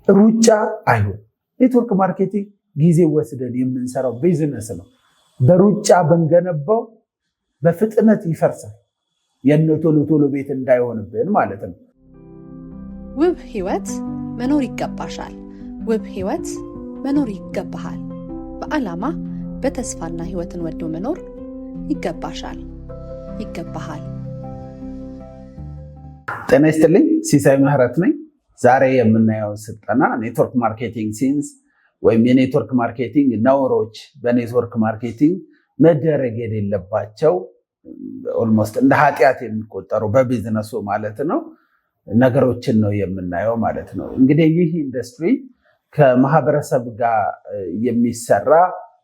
ሩጫ አይሆን። ኔትወርክ ማርኬቲንግ ጊዜ ወስደን የምንሰራው ቢዝነስ ነው። በሩጫ ብንገነባው በፍጥነት ይፈርሳል። የነ ቶሎ ቶሎ ቤት እንዳይሆንብን ማለት ነው። ውብ ህይወት መኖር ይገባሻል። ውብ ህይወት መኖር ይገባሃል። በዓላማ በተስፋና ህይወትን ወዶ መኖር ይገባሻል፣ ይገባሃል። ጤና ይስጥልኝ፣ ሲሳይ ምህረት ነኝ። ዛሬ የምናየው ስልጠና ኔትወርክ ማርኬቲንግ ሲንስ ወይም የኔትወርክ ማርኬቲንግ ነውሮች፣ በኔትወርክ ማርኬቲንግ መደረግ የሌለባቸው ኦልሞስት እንደ ኃጢአት የሚቆጠሩ በቢዝነሱ ማለት ነው ነገሮችን ነው የምናየው ማለት ነው። እንግዲህ ይህ ኢንዱስትሪ ከማህበረሰብ ጋር የሚሰራ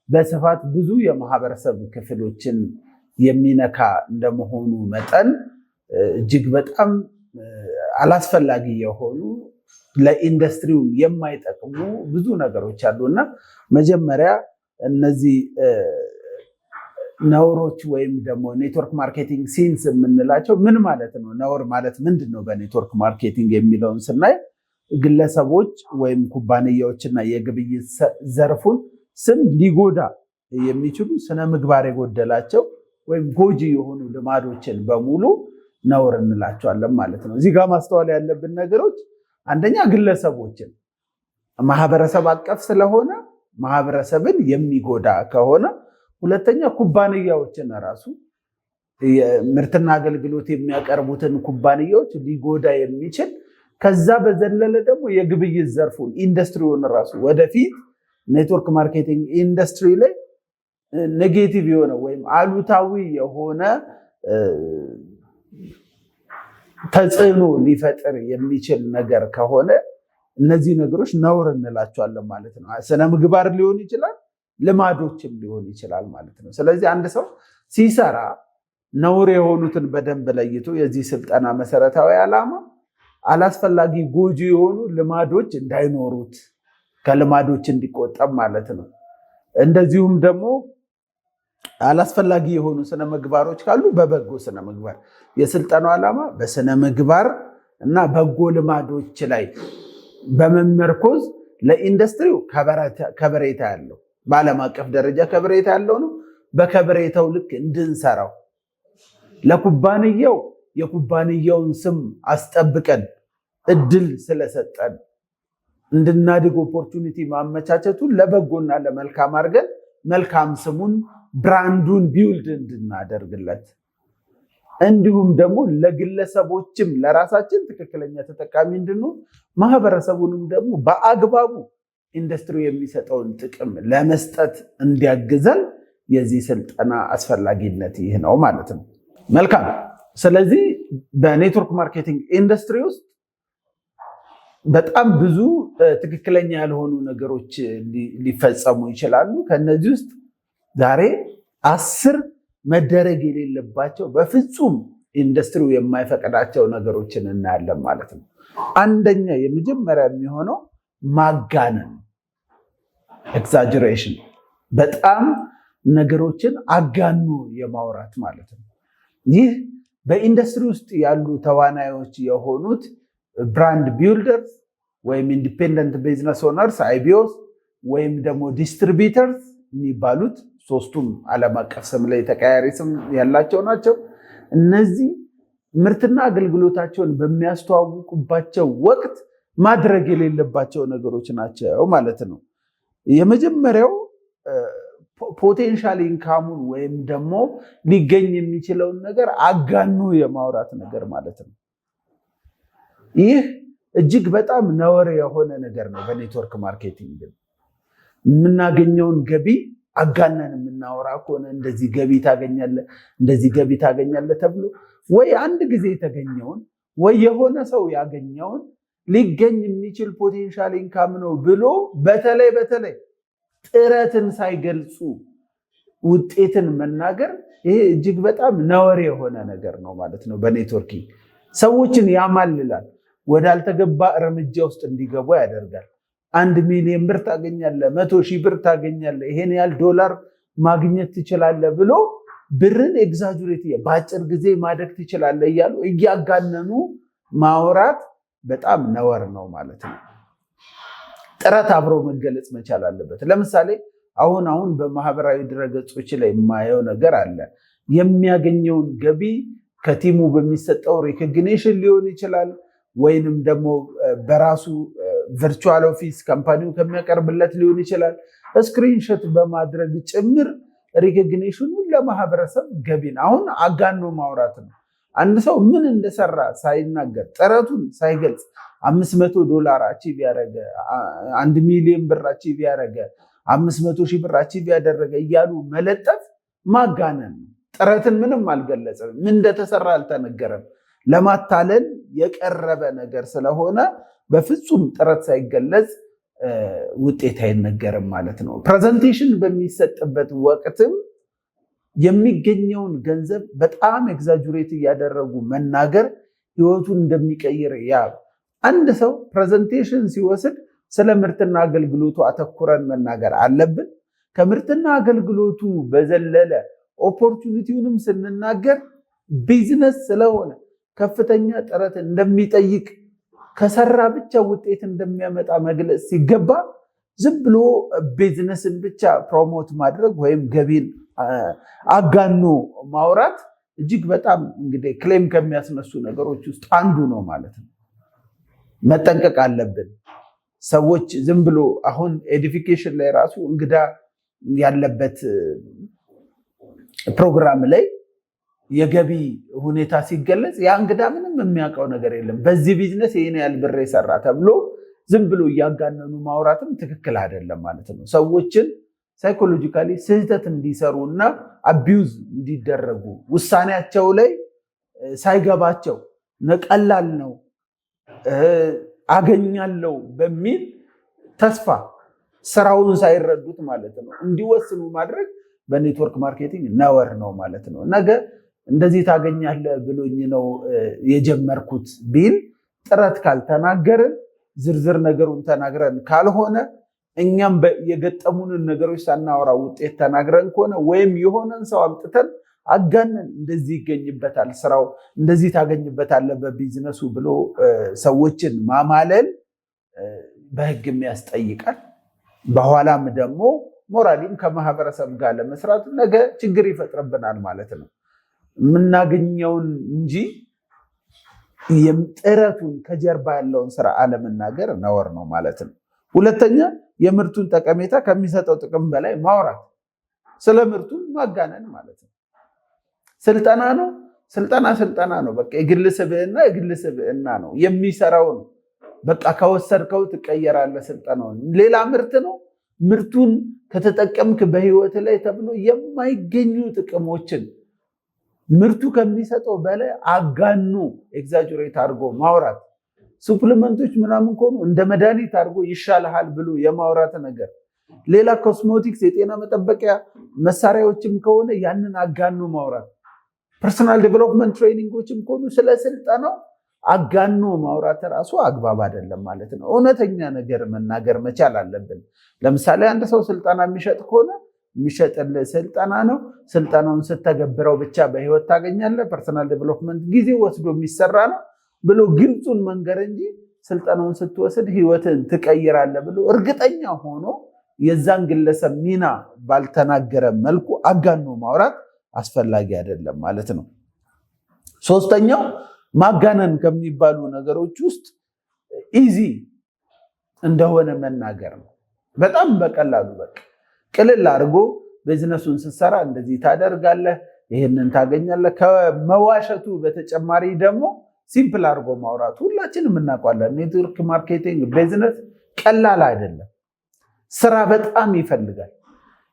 በስፋት ብዙ የማህበረሰብ ክፍሎችን የሚነካ እንደመሆኑ መጠን እጅግ በጣም አላስፈላጊ የሆኑ ለኢንዱስትሪው የማይጠቅሙ ብዙ ነገሮች አሉና መጀመሪያ እነዚህ ነውሮች ወይም ደግሞ ኔትወርክ ማርኬቲንግ ሲንስ የምንላቸው ምን ማለት ነው? ነውር ማለት ምንድን ነው? በኔትወርክ ማርኬቲንግ የሚለውን ስናይ ግለሰቦች ወይም ኩባንያዎችና የግብይት ዘርፉን ስም ሊጎዳ የሚችሉ ስነ ምግባር የጎደላቸው ወይም ጎጂ የሆኑ ልማዶችን በሙሉ ነውር እንላቸዋለን ማለት ነው። እዚህ ጋር ማስተዋል ያለብን ነገሮች አንደኛ ግለሰቦችን ማህበረሰብ አቀፍ ስለሆነ ማህበረሰብን የሚጎዳ ከሆነ፣ ሁለተኛ ኩባንያዎችን ራሱ ምርትና አገልግሎት የሚያቀርቡትን ኩባንያዎች ሊጎዳ የሚችል ከዛ በዘለለ ደግሞ የግብይት ዘርፉን ኢንዱስትሪውን ራሱ ወደፊት ኔትወርክ ማርኬቲንግ ኢንዱስትሪ ላይ ኔጌቲቭ የሆነ ወይም አሉታዊ የሆነ ተጽዕኖ ሊፈጥር የሚችል ነገር ከሆነ እነዚህ ነገሮች ነውር እንላቸዋለን ማለት ነው። ስነ ምግባር ሊሆን ይችላል፣ ልማዶችም ሊሆን ይችላል ማለት ነው። ስለዚህ አንድ ሰው ሲሰራ ነውር የሆኑትን በደንብ ለይቶ የዚህ ስልጠና መሰረታዊ ዓላማ አላስፈላጊ ጎጂ የሆኑ ልማዶች እንዳይኖሩት ከልማዶች እንዲቆጠብ ማለት ነው። እንደዚሁም ደግሞ አላስፈላጊ የሆኑ ስነ ምግባሮች ካሉ በበጎ ስነ ምግባር የስልጠናው ዓላማ በስነ ምግባር እና በጎ ልማዶች ላይ በመመርኮዝ ለኢንዱስትሪው ከበሬታ ያለው በዓለም አቀፍ ደረጃ ከበሬታ ያለው ነው። በከበሬታው ልክ እንድንሰራው ለኩባንያው የኩባንያውን ስም አስጠብቀን እድል ስለሰጠን እንድናድግ ኦፖርቹኒቲ ማመቻቸቱን ለበጎና ለመልካም አድርገን መልካም ስሙን ብራንዱን ቢውልድ እንድናደርግለት እንዲሁም ደግሞ ለግለሰቦችም ለራሳችን ትክክለኛ ተጠቃሚ እንድንሆን ማህበረሰቡንም ደግሞ በአግባቡ ኢንዱስትሪው የሚሰጠውን ጥቅም ለመስጠት እንዲያግዘን የዚህ ስልጠና አስፈላጊነት ይህ ነው ማለት ነው። መልካም። ስለዚህ በኔትወርክ ማርኬቲንግ ኢንዱስትሪ ውስጥ በጣም ብዙ ትክክለኛ ያልሆኑ ነገሮች ሊፈጸሙ ይችላሉ። ከነዚህ ውስጥ ዛሬ 10 መደረግ የሌለባቸው በፍጹም ኢንዱስትሪው የማይፈቅዳቸው ነገሮችን እናያለን ማለት ነው። አንደኛ የመጀመሪያ የሚሆነው ማጋነን፣ ኤግዛጀሬሽን፣ በጣም ነገሮችን አጋኖ የማውራት ማለት ነው። ይህ በኢንዱስትሪ ውስጥ ያሉ ተዋናዮች የሆኑት ብራንድ ቢልደርስ ወይም ኢንዲፔንደንት ቢዝነስ ኦነርስ አይቢኦስ ወይም ደግሞ ዲስትሪቢዩተርስ የሚባሉት ሶስቱም ዓለም አቀፍ ስም ላይ ተቀያሪ ስም ያላቸው ናቸው። እነዚህ ምርትና አገልግሎታቸውን በሚያስተዋውቁባቸው ወቅት ማድረግ የሌለባቸው ነገሮች ናቸው ማለት ነው። የመጀመሪያው ፖቴንሻል ኢንካሙን ወይም ደግሞ ሊገኝ የሚችለውን ነገር አጋኖ የማውራት ነገር ማለት ነው። ይህ እጅግ በጣም ነውር የሆነ ነገር ነው። በኔትወርክ ማርኬቲንግ የምናገኘውን ገቢ አጋነን የምናወራ ከሆነ እንደዚህ ገቢ ታገኛለህ፣ እንደዚህ ገቢ ታገኛለህ ተብሎ ወይ አንድ ጊዜ የተገኘውን ወይ የሆነ ሰው ያገኘውን ሊገኝ የሚችል ፖቴንሻል ኢንካም ነው ብሎ በተለይ ጥረትን ሳይገልጹ ውጤትን መናገር ይሄ እጅግ በጣም ነውር የሆነ ነገር ነው ማለት ነው። በኔትወርኪንግ ሰዎችን ያማልላል፣ ወዳልተገባ እርምጃ ውስጥ እንዲገቡ ያደርጋል። 1 ሚሊዮን ብር ታገኛለህ፣ 100,000 ብር ታገኛለህ፣ ይሄን ያህል ዶላር ማግኘት ትችላለህ ብሎ ብርን ኤግዛጁሬት በአጭር ጊዜ ማደግ ትችላለህ እያሉ እያጋነኑ ማውራት በጣም ነውር ነው ማለት ነው። ጥረት አብሮ መገለጽ መቻል አለበት። ለምሳሌ አሁን በማህበራዊ ድረገጾች ላይ የማየው ነገር አለ። የሚያገኘውን ገቢ ከቲሙ በሚሰጠው ሪኮግኒሽን ሊሆን ይችላል፣ ወይንም ደግሞ በራሱ ቨርቹዋል ኦፊስ ካምፓኒው ከሚያቀርብለት ሊሆን ይችላል። ስክሪንሾት በማድረግ ጭምር ሪኮግኒሽኑን ለማህበረሰብ ገቢን አሁን አጋኖ ማውራት ነው። አንድ ሰው ምን እንደሰራ ሳይናገር ጥረቱን ሳይገልጽ $500 አቺቭ ያደረገ፣ 1 ሚሊዮን ብር አቺቭ ያደረገ፣ 500,000 ብር አቺቭ ያደረገ እያሉ መለጠፍ ማጋነን ነው። ጥረትን ምንም አልገለጸም፣ ምን እንደተሰራ አልተነገረም። ለማታለል የቀረበ ነገር ስለሆነ በፍጹም ጥረት ሳይገለጽ ውጤት አይነገርም ማለት ነው። ፕሬዘንቴሽን በሚሰጥበት ወቅትም የሚገኘውን ገንዘብ በጣም ኤግዛጁሬት እያደረጉ መናገር ህይወቱን እንደሚቀይር አንድ ሰው ፕሬዘንቴሽን ሲወስድ ስለ ምርትና አገልግሎቱ አተኩረን መናገር አለብን። ከምርትና አገልግሎቱ በዘለለ ኦፖርቹኒቲውንም ስንናገር ቢዝነስ ስለሆነ ከፍተኛ ጥረት እንደሚጠይቅ ከሰራ ብቻ ውጤት እንደሚያመጣ መግለጽ ሲገባ ዝም ብሎ ቢዝነስን ብቻ ፕሮሞት ማድረግ ወይም ገቢን አጋኖ ማውራት እጅግ በጣም እንግዲህ ክሌም ከሚያስነሱ ነገሮች ውስጥ አንዱ ነው ማለት ነው። መጠንቀቅ አለብን። ሰዎች ዝም ብሎ አሁን ኤዲፊኬሽን ላይ ራሱ እንግዳ ያለበት ፕሮግራም ላይ የገቢ ሁኔታ ሲገለጽ ያ እንግዳ ምንም የሚያውቀው ነገር የለም፣ በዚህ ቢዝነስ ይሄን ያህል ብር የሰራ ተብሎ ዝም ብሎ እያጋነኑ ማውራትም ትክክል አይደለም ማለት ነው። ሰዎችን ሳይኮሎጂካሊ ስህተት እንዲሰሩ እና አቢዩዝ እንዲደረጉ ውሳኔያቸው ላይ ሳይገባቸው ቀላል ነው አገኛለሁ በሚል ተስፋ ስራውን ሳይረዱት ማለት ነው እንዲወስኑ ማድረግ በኔትወርክ ማርኬቲንግ ነውር ነው ማለት ነው። ነገ እንደዚህ ታገኛለህ ብሎኝ ነው የጀመርኩት ቢል ጥረት ካልተናገርን ዝርዝር ነገሩን ተናግረን ካልሆነ እኛም የገጠሙንን ነገሮች ሳናወራ ውጤት ተናግረን ከሆነ ወይም የሆነን ሰው አምጥተን አጋነን እንደዚህ ይገኝበታል ስራው እንደዚህ ታገኝበታለህ በቢዝነሱ ብሎ ሰዎችን ማማለል በህግም ያስጠይቃል። በኋላም ደግሞ ሞራሊም ከማህበረሰብ ጋር ለመስራት ነገ ችግር ይፈጥርብናል ማለት ነው። የምናገኘውን እንጂ ጥረቱን ከጀርባ ያለውን ስራ አለመናገር ነውር ነው ማለት ነው። ሁለተኛ የምርቱን ጠቀሜታ ከሚሰጠው ጥቅም በላይ ማውራት፣ ስለ ምርቱ ማጋነን ማለት ነው። ስልጠና ነው፣ ስልጠና ነው። በቃ የግል ስብዕና ነው። የሚሰራው ነው። በቃ ከወሰድከው ትቀየራለህ። ስልጠናውን ሌላ ምርት ነው። ምርቱን ከተጠቀምክ በህይወት ላይ ተብሎ የማይገኙ ጥቅሞችን ምርቱ ከሚሰጠው በላይ አጋኑ ኤግዛጀሬት አድርጎ ማውራት፣ ሱፕሊመንቶች ምናምን ከሆኑ እንደ መድኃኒት አድርጎ ይሻልሃል ብሎ የማውራት ነገር፣ ሌላ ኮስሞቲክስ የጤና መጠበቂያ መሳሪያዎችም ከሆነ ያንን አጋኑ ማውራት፣ ፐርሰናል ዴቨሎፕመንት ትሬኒንጎችም ከሆኑ ስለ ስልጠናው አጋኖ ማውራት ራሱ አግባብ አይደለም ማለት ነው። እውነተኛ ነገር መናገር መቻል አለብን። ለምሳሌ አንድ ሰው ስልጠና የሚሸጥ ከሆነ የሚሸጥልህ ስልጠና ነው። ስልጠናውን ስተገብረው ብቻ በህይወት ታገኛለህ። ፐርሰናል ዴቨሎፕመንት ጊዜ ወስዶ የሚሰራ ነው ብሎ ግልጹን መንገር እንጂ ስልጠናውን ስትወስድ ህይወትን ትቀይራለህ ብሎ እርግጠኛ ሆኖ የዛን ግለሰብ ሚና ባልተናገረ መልኩ አጋኖ ማውራት አስፈላጊ አይደለም ማለት ነው። ሶስተኛው ማጋነን ከሚባሉ ነገሮች ውስጥ ኢዚ እንደሆነ መናገር ነው። በጣም በቀላሉ በቃ ቅልል አድርጎ ቢዝነሱን ስትሰራ እንደዚህ ታደርጋለህ፣ ይህንን ታገኛለህ። ከመዋሸቱ በተጨማሪ ደግሞ ሲምፕል አድርጎ ማውራቱ ሁላችንም እናውቃለን። ኔትወርክ ማርኬቲንግ ቢዝነስ ቀላል አይደለም፣ ስራ በጣም ይፈልጋል።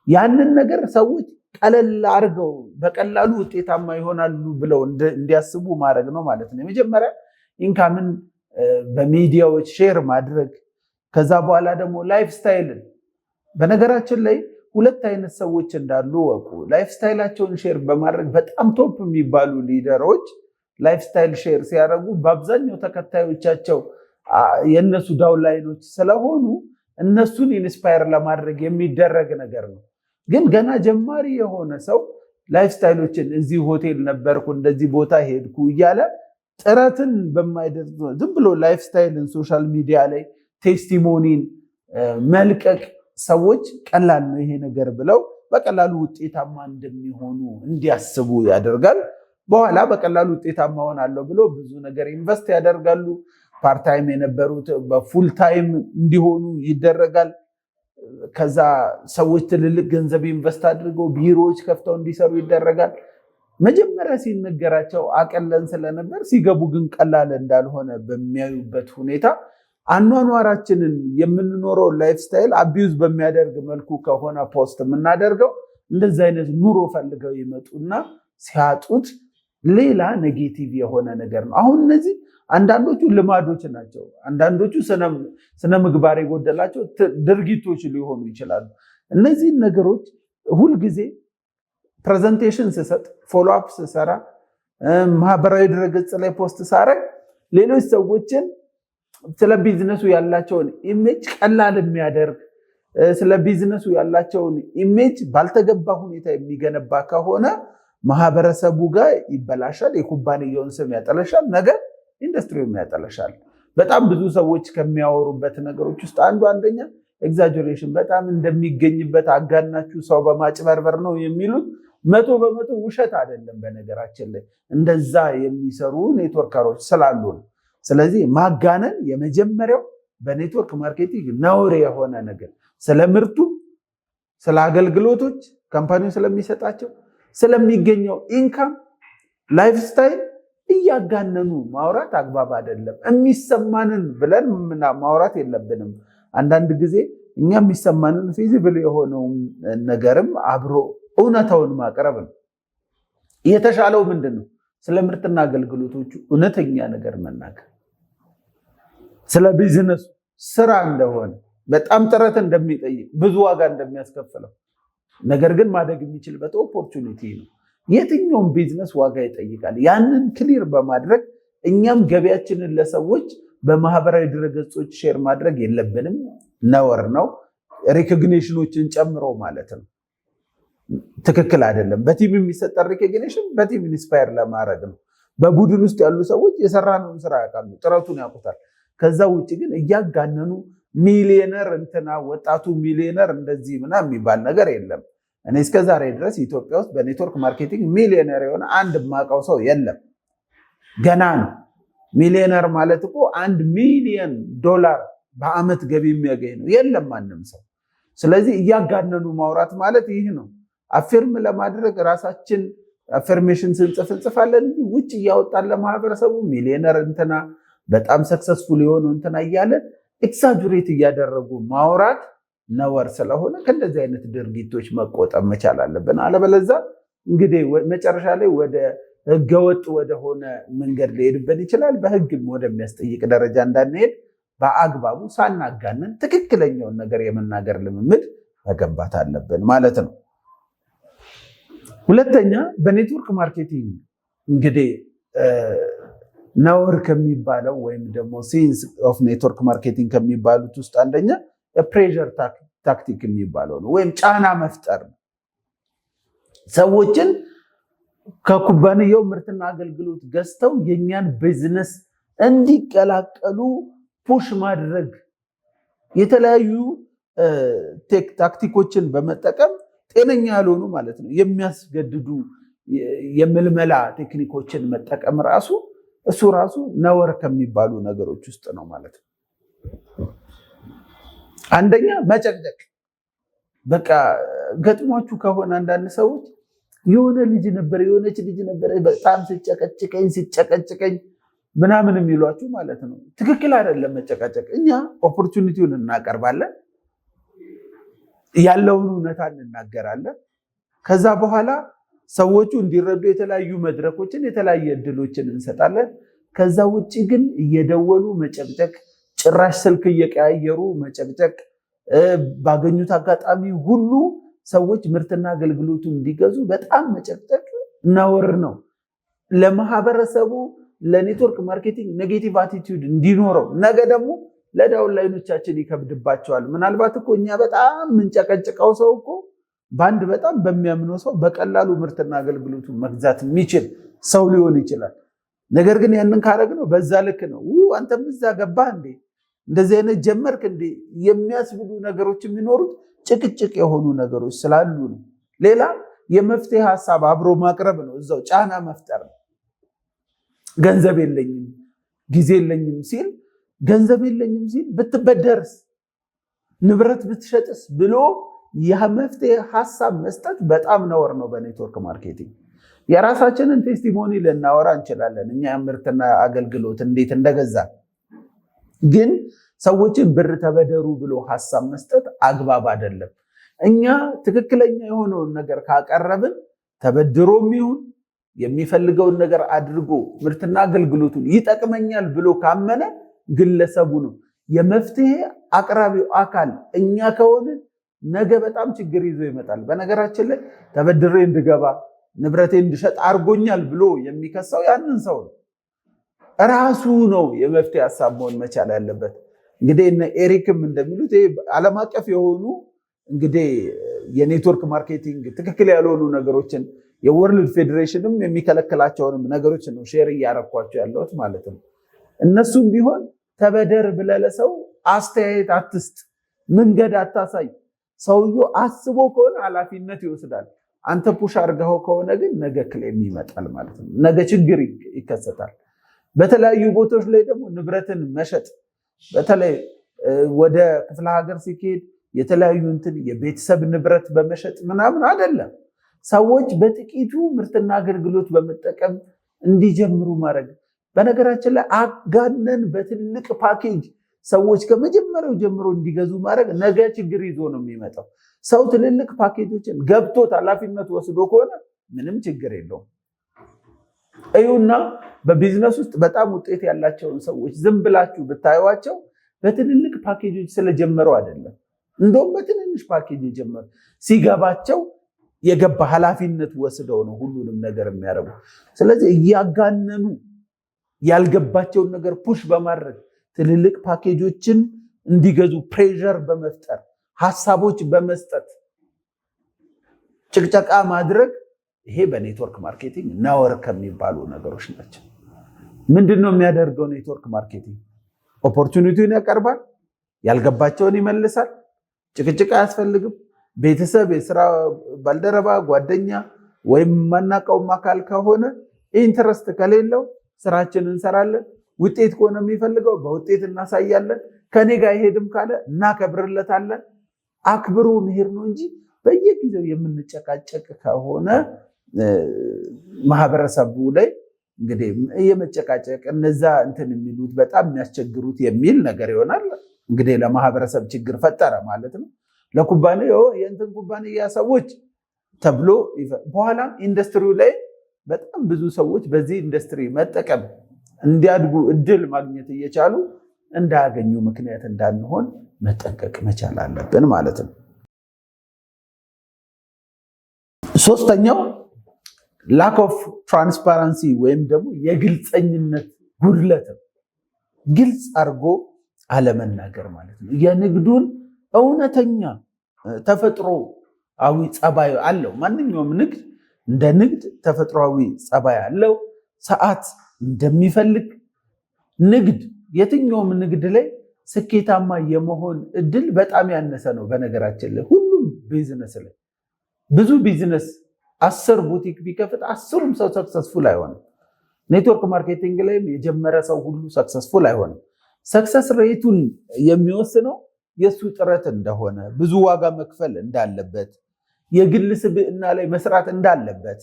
ያንን ነገር ሰዎች ቀለል አድርገው በቀላሉ ውጤታማ ይሆናሉ ብለው እንዲያስቡ ማድረግ ነው ማለት ነው። የመጀመሪያ ኢንካምን በሚዲያዎች ሼር ማድረግ፣ ከዛ በኋላ ደግሞ ላይፍ ስታይልን። በነገራችን ላይ ሁለት አይነት ሰዎች እንዳሉ ወቁ። ላይፍ ስታይላቸውን ሼር በማድረግ በጣም ቶፕ የሚባሉ ሊደሮች ላይፍ ስታይል ሼር ሲያደርጉ በአብዛኛው ተከታዮቻቸው የእነሱ ዳውንላይኖች ስለሆኑ እነሱን ኢንስፓየር ለማድረግ የሚደረግ ነገር ነው። ግን ገና ጀማሪ የሆነ ሰው ላይፍ ስታይሎችን እዚህ ሆቴል ነበርኩ እንደዚህ ቦታ ሄድኩ እያለ ጥረትን በማይደርስ ዝም ብሎ ላይፍ ስታይልን ሶሻል ሚዲያ ላይ ቴስቲሞኒን መልቀቅ ሰዎች ቀላል ነው ይሄ ነገር ብለው በቀላሉ ውጤታማ እንደሚሆኑ እንዲያስቡ ያደርጋል። በኋላ በቀላሉ ውጤታማ ሆናለሁ ብሎ ብዙ ነገር ኢንቨስት ያደርጋሉ። ፓርታይም የነበሩት በፉል ታይም እንዲሆኑ ይደረጋል። ከዛ ሰዎች ትልልቅ ገንዘብ ኢንቨስት አድርገው ቢሮዎች ከፍተው እንዲሰሩ ይደረጋል። መጀመሪያ ሲነገራቸው አቀለን ስለነበር ሲገቡ ግን ቀላል እንዳልሆነ በሚያዩበት ሁኔታ አኗኗራችንን የምንኖረው ላይፍ ስታይል አቢዩዝ በሚያደርግ መልኩ ከሆነ ፖስት የምናደርገው እንደዚህ አይነት ኑሮ ፈልገው ይመጡና ሲያጡት ሌላ ኔጌቲቭ የሆነ ነገር ነው። አሁን እነዚህ አንዳንዶቹ ልማዶች ናቸው፣ አንዳንዶቹ ስነ ምግባር የጎደላቸው ድርጊቶች ሊሆኑ ይችላሉ። እነዚህ ነገሮች ሁልጊዜ ፕሬዘንቴሽን ስሰጥ፣ ፎሎ አፕ ስሰራ፣ ማህበራዊ ድረገጽ ላይ ፖስት ሳረግ ሌሎች ሰዎችን ስለ ቢዝነሱ ያላቸውን ኢሜጅ ቀላል የሚያደርግ ስለ ቢዝነሱ ያላቸውን ኢሜጅ ባልተገባ ሁኔታ የሚገነባ ከሆነ ማህበረሰቡ ጋር ይበላሻል፣ የኩባንያውን ስም ያጠለሻል፣ ነገር ኢንዱስትሪውን ያጠለሻል። በጣም ብዙ ሰዎች ከሚያወሩበት ነገሮች ውስጥ አንደኛ ኤግዛጀሬሽን በጣም እንደሚገኝበት አጋናችሁ ሰው በማጭበርበር ነው የሚሉት 100% ውሸት አይደለም። በነገራችን ላይ እንደዛ የሚሰሩ ኔትወርከሮች ስላሉ ነው። ስለዚህ ማጋነን የመጀመሪያው በኔትወርክ ማርኬቲንግ ነውር የሆነ ነገር ስለ ምርቱ፣ ስለ አገልግሎቶች ካምፓኒው ስለሚሰጣቸው፣ ስለሚገኘው ኢንካም፣ ላይፍ ስታይል እያጋነኑ ማውራት አግባብ አይደለም። የሚሰማንን ብለን ማውራት የለብንም። አንዳንድ ጊዜ እኛ የሚሰማንን ፊዚብል የሆነው ነገርም አብሮ እውነታውን ማቅረብ ነው። የተሻለው ምንድን ነው? ስለ ምርትና አገልግሎቶቹ እውነተኛ ነገር መናገር፣ ስለ ቢዝነሱ ስራ እንደሆነ በጣም ጥረት እንደሚጠይቅ ብዙ ዋጋ እንደሚያስከፍለው ነገር ግን ማደግ የሚችልበት ኦፖርቹኒቲ ነው። የትኛውም ቢዝነስ ዋጋ ይጠይቃል። ያንን ክሊር በማድረግ እኛም ገቢያችንን ለሰዎች በማህበራዊ ድረገጾች ሼር ማድረግ የለብንም፣ ነውር ነው። ሪኮግኒሽኖችን ጨምሮ ማለት ነው። ትክክል አይደለም። በቲም የሚሰጠን ሪኮግኒሽን በቲም ኢንስፓየር ለማድረግ ነው። በቡድን ውስጥ ያሉ ሰዎች የሰራነውን ስራ ያውቃሉ፣ ጥረቱን ያውቁታል። ከዛ ውጭ ግን እያጋነኑ ሚሊዮነር እንትና ወጣቱ ሚሊዮነር እንደዚህ ምናምን የሚባል ነገር የለም። እኔ እስከ ዛሬ ድረስ ኢትዮጵያ ውስጥ በኔትወርክ ማርኬቲንግ ሚሊዮነር የሆነ አንድ የማውቀው ሰው የለም። ገና ነው። ሚሊዮነር ማለት እኮ $1 ሚሊዮን በአመት ገቢ የሚያገኝ ነው። የለም ማንም ሰው። ስለዚህ እያጋነኑ ማውራት ማለት ይህ ነው። አፌርም ለማድረግ ራሳችን አፌርሜሽን ስንጽፍ እንጽፋለን እንጂ ውጭ እያወጣን ለማህበረሰቡ ሚሊዮነር እንትና በጣም ሰክሰስፉል የሆኑ እንትና እያለን ኤክሳጁሬት እያደረጉ ማውራት ነውር ስለሆነ ከእንደዚህ አይነት ድርጊቶች መቆጠብ መቻል አለብን። አለበለዛ እንግዲህ መጨረሻ ላይ ወደ ህገወጥ ወደሆነ መንገድ ሊሄድብን ይችላል። በህግም ወደሚያስጠይቅ ደረጃ እንዳንሄድ በአግባቡ ሳናጋነን ትክክለኛውን ነገር የመናገር ልምምድ መገንባት አለብን ማለት ነው። ሁለተኛ በኔትወርክ ማርኬቲንግ እንግዲህ ነውር ከሚባለው ወይም ደግሞ ሲንስ ኦፍ ኔትወርክ ማርኬቲንግ ከሚባሉት ውስጥ አንደኛ ፕሬዠር ታክቲክ የሚባለው ነው፣ ወይም ጫና መፍጠር ነው። ሰዎችን ከኩባንያው ምርትና አገልግሎት ገዝተው የኛን ቢዝነስ እንዲቀላቀሉ ፑሽ ማድረግ፣ የተለያዩ ታክቲኮችን በመጠቀም ጤነኛ ያልሆኑ ማለት ነው የሚያስገድዱ የምልመላ ቴክኒኮችን መጠቀም እሱ ራሱ ነውር ከሚባሉ ነገሮች ውስጥ ነው ማለት ነው። አንደኛ መጨቅጨቅ። በቃ ገጥሟችሁ ከሆነ አንዳንድ ሰዎች የሆነች ልጅ ነበር በጣም ሲጨቀጭቀኝ ምናምን የሚሏችሁ ማለት ነው። ትክክል አይደለም መጨቃጨቅ። እኛ ኦፖርቹኒቲውን እናቀርባለን፣ ያለውን እውነታ እንናገራለን። ከዛ በኋላ ሰዎቹ እንዲረዱ የተለያዩ መድረኮችን የተለያየ እድሎችን እንሰጣለን። ከዛ ውጭ ግን እየደወሉ መጨቅጨቅ፣ ጭራሽ ስልክ እየቀያየሩ መጨቅጨቅ፣ ባገኙት አጋጣሚ ሁሉ ሰዎች ምርትና አገልግሎቱ እንዲገዙ በጣም መጨቅጨቅ ነውር ነው። ለማህበረሰቡ ለኔትወርክ ማርኬቲንግ ኔጌቲቭ አቲቲዩድ እንዲኖረው ነገ ደግሞ ለዳውንላይኖቻችን ይከብድባቸዋል። ምናልባት እኮ እኛ በጣም የምንጨቀጭቀው ሰው እኮ በአንድ በጣም በሚያምነው ሰው በቀላሉ ምርትና አገልግሎቱ መግዛት የሚችል ሰው ሊሆን ይችላል። ነገር ግን ያንን ካረግነው በዛ ልክ ነው። አንተም እዛ ገባህ እንዴ እንደዚህ አይነት ጀመርክ እንዴ የሚያስብሉ ነገሮች የሚኖሩት ጭቅጭቅ የሆኑ ነገሮች ስላሉ ነው። ሌላ የመፍትሄ ሐሳብ አብሮ ማቅረብ ነው። እዛው ጫና መፍጠር ነው። ገንዘብ የለኝም ጊዜ የለኝም ሲል ገንዘብ የለኝም ሲል ብትበደርስ ንብረት ብትሸጥስ ብሎ የመፍትሄ ሐሳብ መስጠት በጣም ነውር ነው በኔትወርክ ማርኬቲንግ። የራሳችንን ቴስቲሞኒ ልናወራ እንችላለን። እኛ ምርትና አገልግሎት እንዴት እንደገዛ፣ ግን ሰዎችን ብር ተበደሩ ብሎ ሐሳብ መስጠት አግባብ አይደለም። እኛ ትክክለኛ የሆነውን ነገር ካቀረብን ተበድሮም ይሁን የሚፈልገውን ነገር አድርጎ ምርትና አገልግሎቱን ይጠቅመኛል ብሎ ካመነ ግለሰቡ ነው የመፍትሄ አቅራቢው አካል። እኛ ከሆንን ነገ በጣም ችግር ይዞ ይመጣል። በነገራችን ላይ ተበድሬ እንድገባ ንብረቴ እንድሸጥ አድርጎኛል ብሎ የሚከሳው ያንን ሰው ነው። ራሱ ነው የመፍትሄ ሐሳብ መሆን መቻል ያለበት። እንግዲህ እነ ኤሪክም እንደሚሉት ዓለም አቀፍ የሆኑ እንግዲህ የኔትወርክ ማርኬቲንግ ትክክል ያልሆኑ ነገሮችን የወርልድ ፌዴሬሽንም የሚከለክላቸውንም ነገሮች ነው ሼር እያረኳቸው ያለሁት ማለት ነው። እነሱም ቢሆን ተበደር ብለህ ለሰው አስተያየት አትስጥ፣ መንገድ አታሳይ። ሰውየው አስቦ ከሆነ ኃላፊነት ይወስዳል። አንተ ፑሽ አድርገው ከሆነ ግን ነገ ክሌም ይመጣል ማለት ነው። ነገ ችግር ይከሰታል። በተለያዩ ቦታዎች ላይ ደግሞ ንብረትን መሸጥ፣ በተለይ ወደ ክፍለ ሀገር ሲሄድ የተለያዩ የቤተሰብ ንብረት በመሸጥ ምናምን አይደለም። ሰዎች በጥቂቱ ምርትና አገልግሎት በመጠቀም እንዲጀምሩ ማድረግ። በነገራችን ላይ አጋነን በትልቅ ፓኬጅ ሰዎች ከመጀመሪያው ጀምሮ እንዲገዙ ማድረግ ነገ ችግር ይዞ ነው የሚመጣው። ሰው ትልልቅ ፓኬጆችን ገብቶት ኃላፊነት ወስዶ ከሆነ ምንም ችግር የለውም። እዩና በቢዝነስ ውስጥ በጣም ውጤት ያላቸውን ሰዎች ዝም ብላችሁ ብታዩዋቸው በትልልቅ ፓኬጆች ስለጀመሩ አይደለም። እንደውም በትንንሽ ፓኬጅ የጀመሩ ሲገባቸው የገባ ኃላፊነት ወስደው ነው ሁሉንም ነገር የሚያደርጉ። ስለዚህ እያጋነኑ ያልገባቸውን ነገር ፑሽ በማድረግ ትልልቅ ፓኬጆችን እንዲገዙ ፕሬሸር በመፍጠር ሐሳቦች በመስጠት ጭቅጨቃ ማድረግ፣ ይሄ በኔትወርክ ማርኬቲንግ ነውር ከሚባሉ ነገሮች ናቸው። ምንድነው የሚያደርገው ኔትወርክ ማርኬቲንግ? ኦፖርቹኒቲውን ያቀርባል፣ ያልገባቸውን ይመልሳል፣ ጭቅጭቅ አያስፈልግም። ቤተሰብ፣ የስራ ባልደረባ፣ ጓደኛ ወይም ማናቀውም አካል ከሆነ ኢንተረስት ከሌለው ስራችንን እንሰራለን። ውጤት ከሆነ የሚፈልገው በውጤት እናሳያለን። ከኔ ጋር አይሄድም ካለ እናከብርለታለን። አክብሮ መሄድ ነው እንጂ በየጊዜው የምንጨቃጨቅ ከሆነ ማህበረሰቡ ላይ እንግዲህ የመጨቃጨቅ እነዛ የሚሉት በጣም የሚያስቸግሩት የሚል ነገር ይሆናል። እንግዲህ ለማህበረሰብ ችግር ፈጠረ ማለት ነው። ለኩባንያው ኩባንያ ሰዎች ተብሎ በኋላ ኢንዱስትሪው ላይ በጣም ብዙ ሰዎች በዚህ ኢንዱስትሪ መጠቀም እንዲያድጉ እድል ማግኘት እየቻሉ እንዳያገኙ ምክንያት እንዳንሆን መጠንቀቅ መቻል አለብን ማለት ነው። ሶስተኛው ላክ ኦፍ ትራንስፓረንሲ ወይም ደግሞ የግልፀኝነት ጉድለት፣ ግልጽ አድርጎ አለመናገር ማለት ነው። የንግዱን እውነተኛ ተፈጥሮአዊ ጸባይ አለው። ማንኛውም ንግድ እንደ ንግድ ተፈጥሮአዊ ጸባይ አለው። ሰዓት እንደሚፈልግ ንግድ፣ የትኛውም ንግድ ላይ ስኬታማ የመሆን እድል በጣም ያነሰ ነው። በነገራችን ላይ ሁሉም ቢዝነስ ላይ ብዙ ቢዝነስ 10 ቡቲክ ቢከፍት 10ም ሰው ሰክሰስፉል አይሆንም። ኔትወርክ ማርኬቲንግ ላይም የጀመረ ሰው ሁሉ ሰክሰስፉል አይሆንም። ሰክሰስ ሬቱን የሚወስነው የሱ ጥረት እንደሆነ፣ ብዙ ዋጋ መክፈል እንዳለበት፣ የግል ስብዕና ላይ መስራት እንዳለበት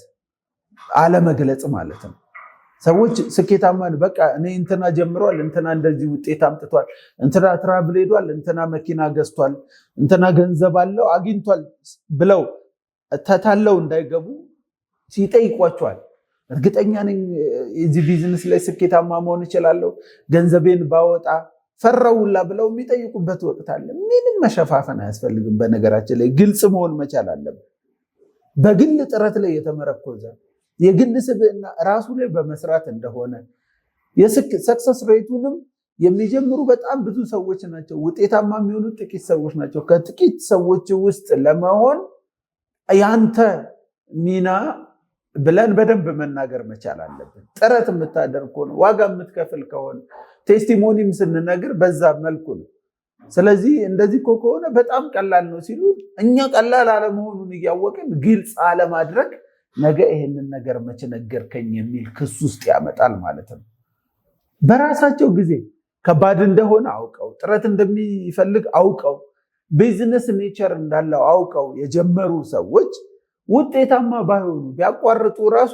አለመግለጽ ማለት ነው። ሰዎች ስኬታማን በቃ እኔ እንትና ጀምሯል፣ እንትና እንደዚህ ውጤት አምጥቷል፣ እንትና ትራቭል ሄዷል፣ እንትና መኪና ገዝቷል፣ እንትና ገንዘብ አለው አግኝቷል ብለው ተታለው እንዳይገቡ ሲጠይቋቸዋል። እርግጠኛ ነኝ የዚህ ቢዝነስ ላይ ስኬታማ መሆን እችላለሁ፣ ገንዘቤን ባወጣ ፈራውላ ብለው የሚጠይቁበት ወቅት አለ። ምንም መሸፋፈን አያስፈልግም። በነገራችን ላይ ግልጽ መሆን መቻል አለብን። በግል ጥረት ላይ የተመረኮዘ የግል ስብዕና ራሱ ላይ በመስራት እንደሆነ የሰክሰስ ሬቱንም የሚጀምሩ በጣም ብዙ ሰዎች ናቸው። ውጤታማ የሚሆኑ ጥቂት ሰዎች ናቸው። ከጥቂት ሰዎች ውስጥ ለመሆን ያንተ ሚና ብለን በደንብ መናገር መቻል አለብን። ጥረት የምታደርግ ከሆነ ዋጋ የምትከፍል ከሆነ ቴስቲሞኒም ስንነግር በዛ መልኩ ነው። ስለዚህ እንደዚህ እኮ ከሆነ በጣም ቀላል ነው ሲሉ እኛ ቀላል አለመሆኑን እያወቅን ግልጽ አለማድረግ ነገ ይሄንን ነገር መቼ ነገርከኝ የሚል ክስ ውስጥ ያመጣል ማለት ነው። በራሳቸው ጊዜ ከባድ እንደሆነ አውቀው ጥረት እንደሚፈልግ አውቀው ቢዝነስ ኔቸር እንዳለው አውቀው የጀመሩ ሰዎች ውጤታማ ባይሆኑ ቢያቋርጡ ራሱ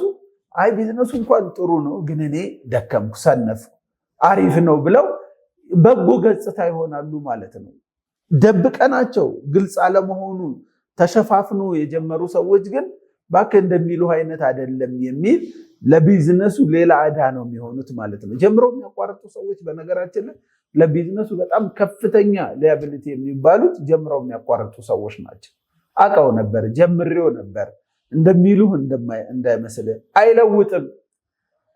አይ ቢዝነሱ እንኳን ጥሩ ነው ግን እኔ ደከምኩ፣ ሰነፍኩ፣ አሪፍ ነው ብለው በጎ ገጽታ ይሆናሉ ማለት ነው። ደብቀናቸው ግልጽ አለመሆኑ ተሸፋፍኖ የጀመሩ ሰዎች ግን ባክ እንደሚሉ አይነት አይደለም የሚል ለቢዝነሱ ሌላ ዕዳ ነው የሚሆኑት ማለት ነው። ጀምረው የሚያቋርጡ ሰዎች በነገራችን ላይ ለቢዝነሱ በጣም ከፍተኛ ሊያቢሊቲ የሚባሉት ጀምረው የሚያቋርጡ ሰዎች ናቸው። አውቀው ነበር፣ ጀምሬው ነበር እንደሚሉህ እንዳይመስል አይለውጥም።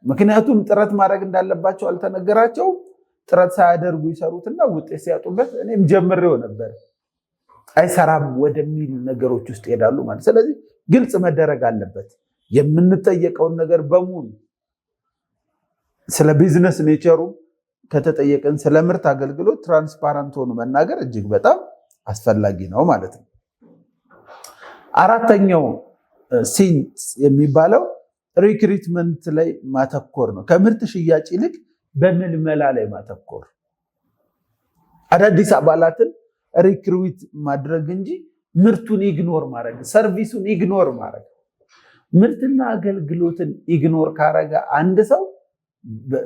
ምክንያቱም ጥረት ማድረግ እንዳለባቸው አልተነገራቸው። ጥረት ሳያደርጉ ይሰሩትና ውጤት ሲያጡበት እኔም ጀምሬው ነበር አይሰራም ወደሚል ነገሮች ውስጥ ይሄዳሉ ማለት። ስለዚህ ግልጽ መደረግ አለበት። የምንጠየቀውን ነገር በሙሉ ስለ ቢዝነስ ኔቸሩ ከተጠየቀን ስለ ምርት አገልግሎት ትራንስፓረንት ሆኖ መናገር እጅግ በጣም አስፈላጊ ነው ማለት ነው። አራተኛው ሲንስ የሚባለው ሪክሩትመንት ላይ ማተኮር ነው። ከምርት ሽያጭ ይልቅ በምልመላ ላይ ማተኮር፣ አዳዲስ አባላትን ሪክሩት ማድረግ እንጂ ምርቱን ኢግኖር ማድረግ፣ ሰርቪሱን ኢግኖር ማድረግ። ምርትና አገልግሎትን ኢግኖር ካረገ አንድ ሰው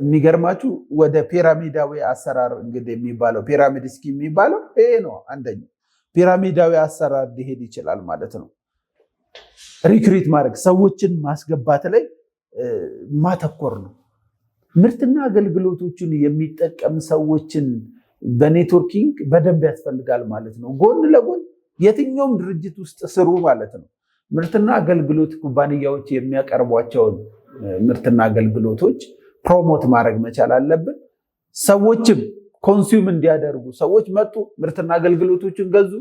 የሚገርማችሁ ወደ ፒራሚዳዊ አሰራር እንግዲህ የሚባለው ፒራሚድ ስኪም የሚባለው ይሄ ነው። አንደኛው ፒራሚዳዊ አሰራር ሊሄድ ይችላል ማለት ነው። ሪክሩት ማድረግ ሰዎችን ማስገባት ላይ ማተኮር ነው። ምርትና አገልግሎቶችን የሚጠቀም ሰዎችን በኔትወርኪንግ በደንብ ያስፈልጋል ማለት ነው። ጎን ለጎን የትኛውም ድርጅት ውስጥ ስሩ ማለት ነው። ምርትና አገልግሎት ኩባንያዎች የሚያቀርቧቸውን ምርትና አገልግሎቶች ፕሮሞት ማድረግ መቻል አለብን። ሰዎችም ኮንሱም እንዲያደርጉ ሰዎች መጡ፣ ምርትና አገልግሎቶችን ገዙ።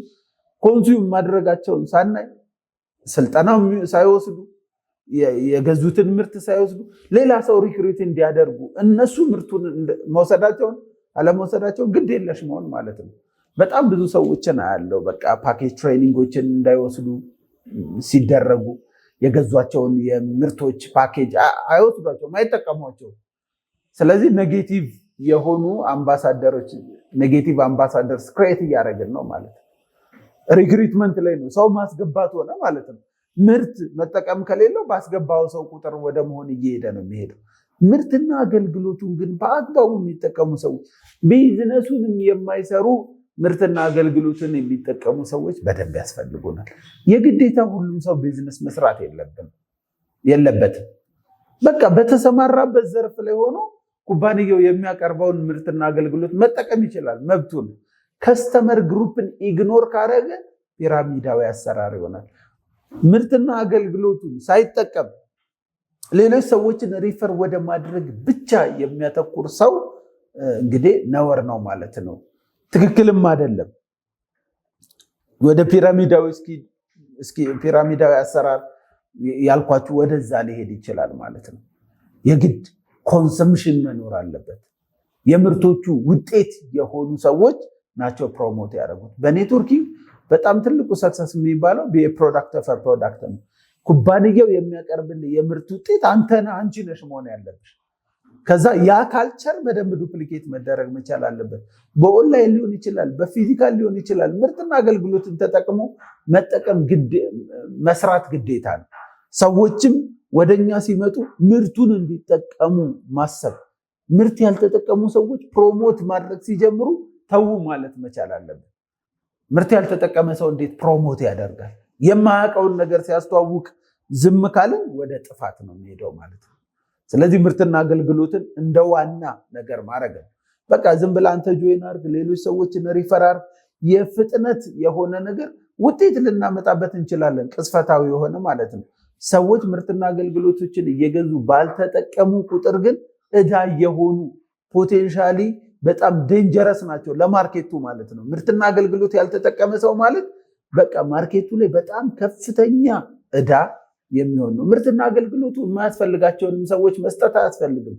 ኮንሱም ማድረጋቸውን ሳናይ ስልጠናው ሳይወስዱ የገዙትን ምርት ሳይወስዱ ሌላ ሰው ሪክሩት እንዲያደርጉ እነሱ ምርቱን መውሰዳቸውን አለመውሰዳቸውን ግድ የለሽ መሆን ማለት ነው። በጣም ብዙ ሰዎችን አያለው በቃ ፓኬጅ ትሬኒንጎችን እንዳይወስዱ ሲደረጉ የገዟቸውን የምርቶች ፓኬጅ አይወስዷቸውም፣ አይጠቀሟቸውም። ስለዚህ ኔጌቲቭ የሆኑ አምባሳደሮች ኔጌቲቭ አምባሳደርስ ክሬት እያደረግን ነው ማለት ነው። ሪክሩትመንት ላይ ነው ሰው ማስገባት ሆነ ማለት ነው። ምርት መጠቀም ከሌለው ባስገባው ሰው ቁጥር ወደ መሆን እየሄደ ነው የሚሄደው። ምርትና አገልግሎቱን ግን በአግባቡ የሚጠቀሙ ሰዎች፣ ቢዝነሱንም የማይሰሩ ምርትና አገልግሎትን የሚጠቀሙ ሰዎች በደንብ ያስፈልጉናል። የግዴታ ሁሉም ሰው ቢዝነስ መስራት የለበትም። በቃ በተሰማራበት ዘርፍ ላይ ሆኖ ኩባንያው የሚያቀርበውን ምርትና አገልግሎት መጠቀም ይችላል፣ መብቱ ነው። ከስተመር ግሩፕን ኢግኖር ካረገ ፒራሚዳዊ አሰራር ይሆናል። ምርትና አገልግሎቱን ሳይጠቀም ሌሎች ሰዎችን ሪፈር ወደ ማድረግ ብቻ የሚያተኩር ሰው እንግዲህ ነውር ነው ማለት ነው። ትክክልም አይደለም። ወደ ፒራሚዳዊ አሰራር ያልኳችሁ ወደዛ ሊሄድ ይችላል ማለት ነው። የግድ ኮንሰምሽን መኖር አለበት። የምርቶቹ ውጤት የሆኑ ሰዎች ናቸው ፕሮሞት ያደረጉት። በኔትወርኪንግ በጣም ትልቁ ሰክሰስ የሚባለው ፕሮዳክት ኦፍ ፕሮዳክት ነው። ኩባንያው የሚያቀርብልህ የምርት ውጤት አንተና አንቺ ነሽ መሆን ያለብሽ። ከዛ ያ ካልቸር በደንብ ዱፕሊኬት መደረግ መቻል አለበት። በኦንላይን ሊሆን ይችላል፣ በፊዚካል ሊሆን ይችላል። ምርትና አገልግሎትን ተጠቅሞ መጠቀም መስራት ግዴታ ነው። ሰዎችም ወደኛ ሲመጡ ምርቱን እንዲጠቀሙ ማሰብ። ምርት ያልተጠቀሙ ሰዎች ፕሮሞት ማድረግ ሲጀምሩ ተው ማለት መቻል አለበት። ምርት ያልተጠቀመ ሰው እንዴት ፕሮሞት ያደርጋል? የማያውቀውን ነገር ሲያስተዋውቅ ዝም ካለን ወደ ጥፋት ነው የሚሄደው ማለት ነው። ስለዚህ ምርትና አገልግሎትን እንደ ዋና ነገር ማድረግ ነው። በቃ ዝም ብለህ አንተ ጆይን አድርግ፣ ሌሎች ሰዎችን ሪፈራር፣ የፍጥነት የሆነ ነገር ውጤት ልናመጣበት እንችላለን፣ ቅስፈታዊ የሆነ ማለት ነው። ሰዎች ምርትና አገልግሎቶችን እየገዙ ባልተጠቀሙ ቁጥር ግን ዕዳ የሆኑ ፖቴንሻሊ በጣም ዴንጀረስ ናቸው ለማርኬቱ ማለት ነው። ምርትና አገልግሎት ያልተጠቀመ ሰው ማለት በቃ ማርኬቱ ላይ በጣም ከፍተኛ ዕዳ የሚሆን ነው። ምርትና አገልግሎቱ የማያስፈልጋቸውንም ሰዎች መስጠት አያስፈልግም።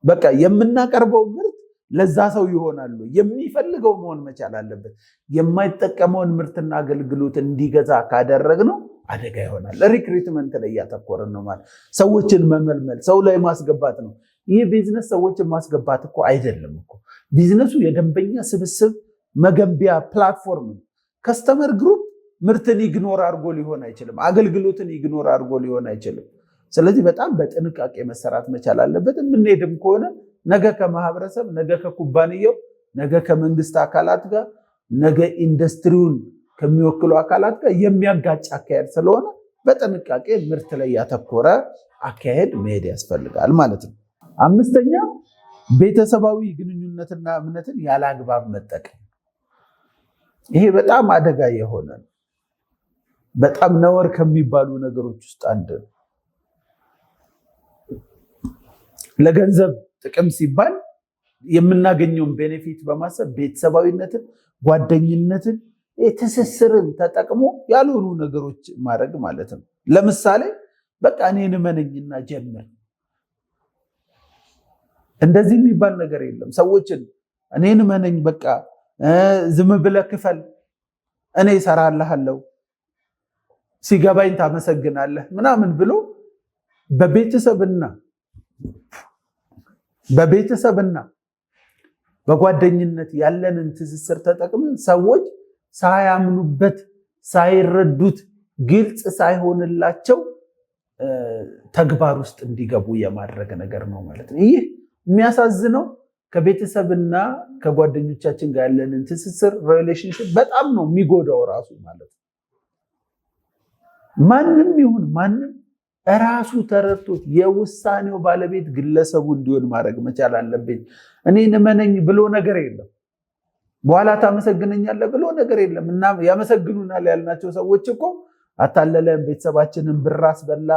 በቃ የምናቀርበው ምርት ለዛ ሰው ይሆናሉ? የሚፈልገው መሆን መቻል አለበት። የማይጠቀመውን ምርትና አገልግሎት እንዲገዛ ካደረግነው አደጋ ይሆናል። ሪክሩትመንት ላይ እያተኮረን ነው ማለት ሰዎችን መመልመል፣ ሰው ላይ ማስገባት ነው። ይህ ቢዝነስ ሰዎችን ማስገባት እኮ አይደለም እኮ። ቢዝነሱ የደንበኛ ስብስብ መገንቢያ ፕላትፎርም ነው። ከስተመር ግሩፕ ምርትን ኢግኖር አድርጎ ሊሆን አይችልም። አገልግሎትን ኢግኖር አድርጎ ሊሆን አይችልም። ስለዚህ በጣም በጥንቃቄ መሰራት መቻል አለበት። የምንሄድም ከሆነ ነገ ከማህበረሰብ፣ ነገ ከኩባንያው፣ ነገ ከመንግስት አካላት ጋር፣ ነገ ኢንዱስትሪውን ከሚወክሉ አካላት ጋር የሚያጋጭ አካሄድ ስለሆነ በጥንቃቄ ምርት ላይ ያተኮረ አካሄድ መሄድ ያስፈልጋል ማለት ነው። አምስተኛ ቤተሰባዊ ግንኙነትና እምነትን ያለ አግባብ መጠቀም። ይሄ በጣም አደጋ የሆነ ነው። በጣም ነውር ከሚባሉ ነገሮች ውስጥ አንድ ነው። ለገንዘብ ጥቅም ሲባል የምናገኘውን ቤኔፊት በማሰብ ቤተሰባዊነትን፣ ጓደኝነትን፣ ትስስርን ተጠቅሞ ያልሆኑ ነገሮች ማድረግ ማለት ነው። ለምሳሌ በቃ እኔን እመነኝና ጀምር። እንደዚህ የሚባል ነገር የለም። ሰዎችን እኔን እመነኝ፣ በቃ ዝም ብለህ ክፈል፣ እኔ እሰራልሃለሁ፣ ሲገባኝ ታመሰግናለህ ምናምን ብሎ በቤተሰብና በጓደኝነት ያለንን ትስስር ተጠቅመን ሰዎች ሳያምኑበት፣ ሳይረዱት፣ ግልጽ ሳይሆንላቸው ተግባር ውስጥ እንዲገቡ የማድረግ ነገር ነው ማለት ነው። ይህ የሚያሳዝነው ከቤተሰብና ከጓደኞቻችን ጋር ያለንን ትስስር ሪሌሽንሽፕ በጣም ነው የሚጎዳው ራሱ ማለት ነው። ማንም ይሁን ማንም ራሱ ተረድቶት የውሳኔው ባለቤት ግለሰቡ እንዲሆን ማድረግ መቻል አለብኝ። እኔን እመነኝ ብሎ ነገር የለም። በኋላ ታመሰግነኛለህ ብሎ ነገር የለም። እና ያመሰግኑናል ያልናቸው ሰዎች እኮ አታለለን፣ ቤተሰባችንን ብር አስበላ